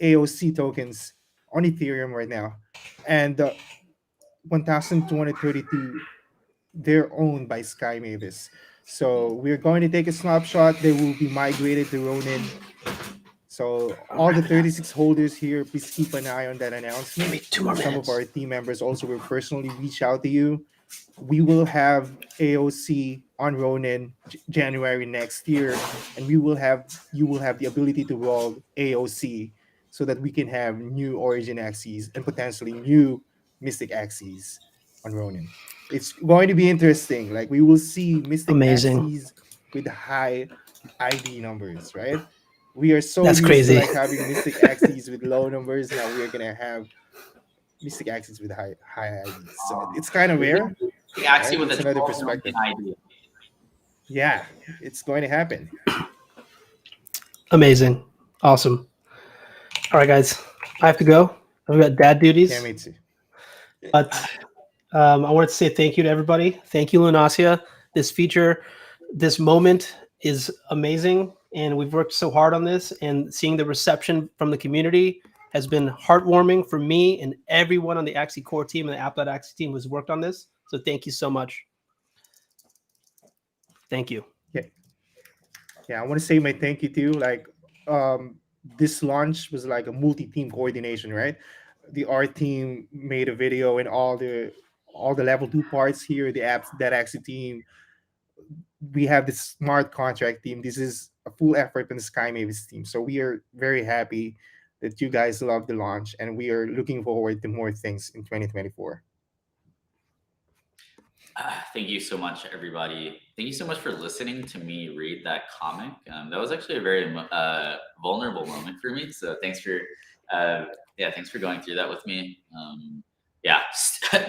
AOC tokens on Ethereum right now, and 1,232 they're owned by Sky Mavis. So we're going to take a snapshot. They will be migrated to Ronin. So all the 36 holders here, please keep an eye on that announcement. Some of our team members also will personally reach out to you. We will have AOC on Ronin January next year, and you will have the ability to roll AOC so that we can have new Origin Axies and potentially new Mystic Axies on Ronin. It's going to be interesting. Like we will see Mystic Axies with high ID numbers, right? We are so used to like having Mystic Axies with low numbers. Now we are gonna have Mystic Axies with high IDs. So it's kind of rare. Axie Right? with It's a another 12 perspective. million ID. Yeah, it's going to happen. Amazing. Awesome. All right, guys. I have to go. I've got dad duties. Yeah, me too. But I wanted to say thank you to everybody. Thank you, Lunacia. This feature, this moment is amazing. And we've worked so hard on this. And seeing the reception from the community has been heartwarming for me and everyone on the Axie core team and the Applet Axie team who's worked on this. So thank you so much. Thank you. Yeah, I want to say my thank you too. Like this launch was like a multi-team coordination, right? The art team made a video and all the level 2 parts here, the apps that Axie team. We have this smart contract team. This is a full effort from the Sky Mavis team. So we are very happy that you guys love the launch, and we are looking forward to more things in 2024. Thank you so much, everybody. Thank you so much for listening to me read that comic. That was actually a very vulnerable moment for me. So thanks for going through that with me.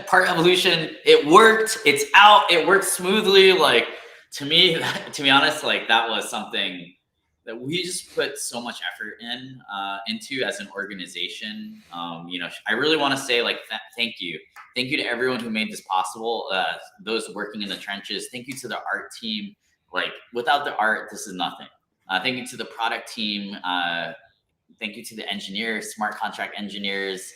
Part evolution. It worked. It's out. It worked smoothly. Like to me, to be honest, like that was something that we just put so much effort into as an organization. I really want to say like thank you to everyone who made this possible. Those working in the trenches. Thank you to the art team. Like without the art, this is nothing. Thank you to the product team. Thank you to the engineers, smart contract engineers,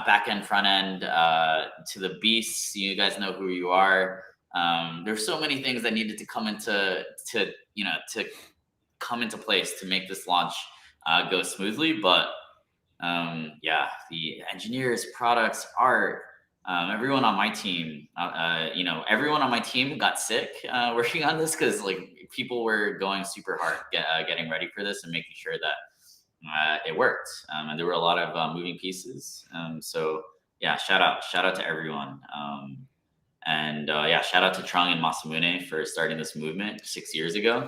back end, front end, to the beasts. You guys know who you are. There's so many things that needed to come into come into place to make this launch go smoothly. But the engineers, products, art, everyone on my team, everyone on my team got sick working on this because like people were going super hard getting ready for this and making sure that it worked. And there were a lot of moving pieces. So yeah, shout out to everyone. Shout out to Trung and Masamune for starting this movement 6 years ago.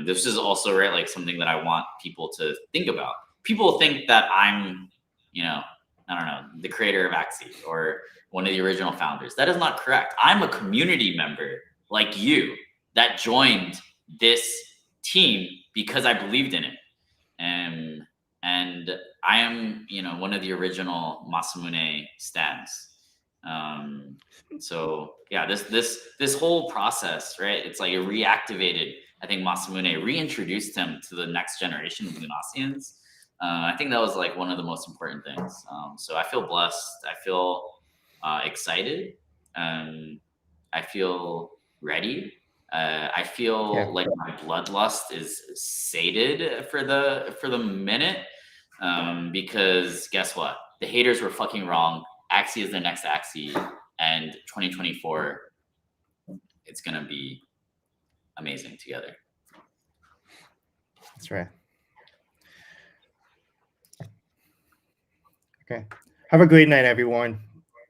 This is also like something that I want people to think about. People think that I'm, I don't know, the creator of Axie or one of the original founders. That is not correct. I'm a community member like you that joined this team because I believed in it. And I am, one of the original Masamune stans. So yeah, this whole process, right? It's like it reactivated. I think Masamune reintroduced him to the next generation of Lunasians. I think that was like one of the most important things. So I feel blessed. I feel excited. I feel ready. I feel like my bloodlust is sated for the minute. Because guess what? The haters were fucking wrong. Axie is the next Axie, and 2024, it's gonna be amazing together. That's right. Okay. Have a great night, everyone.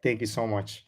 Thank you so much.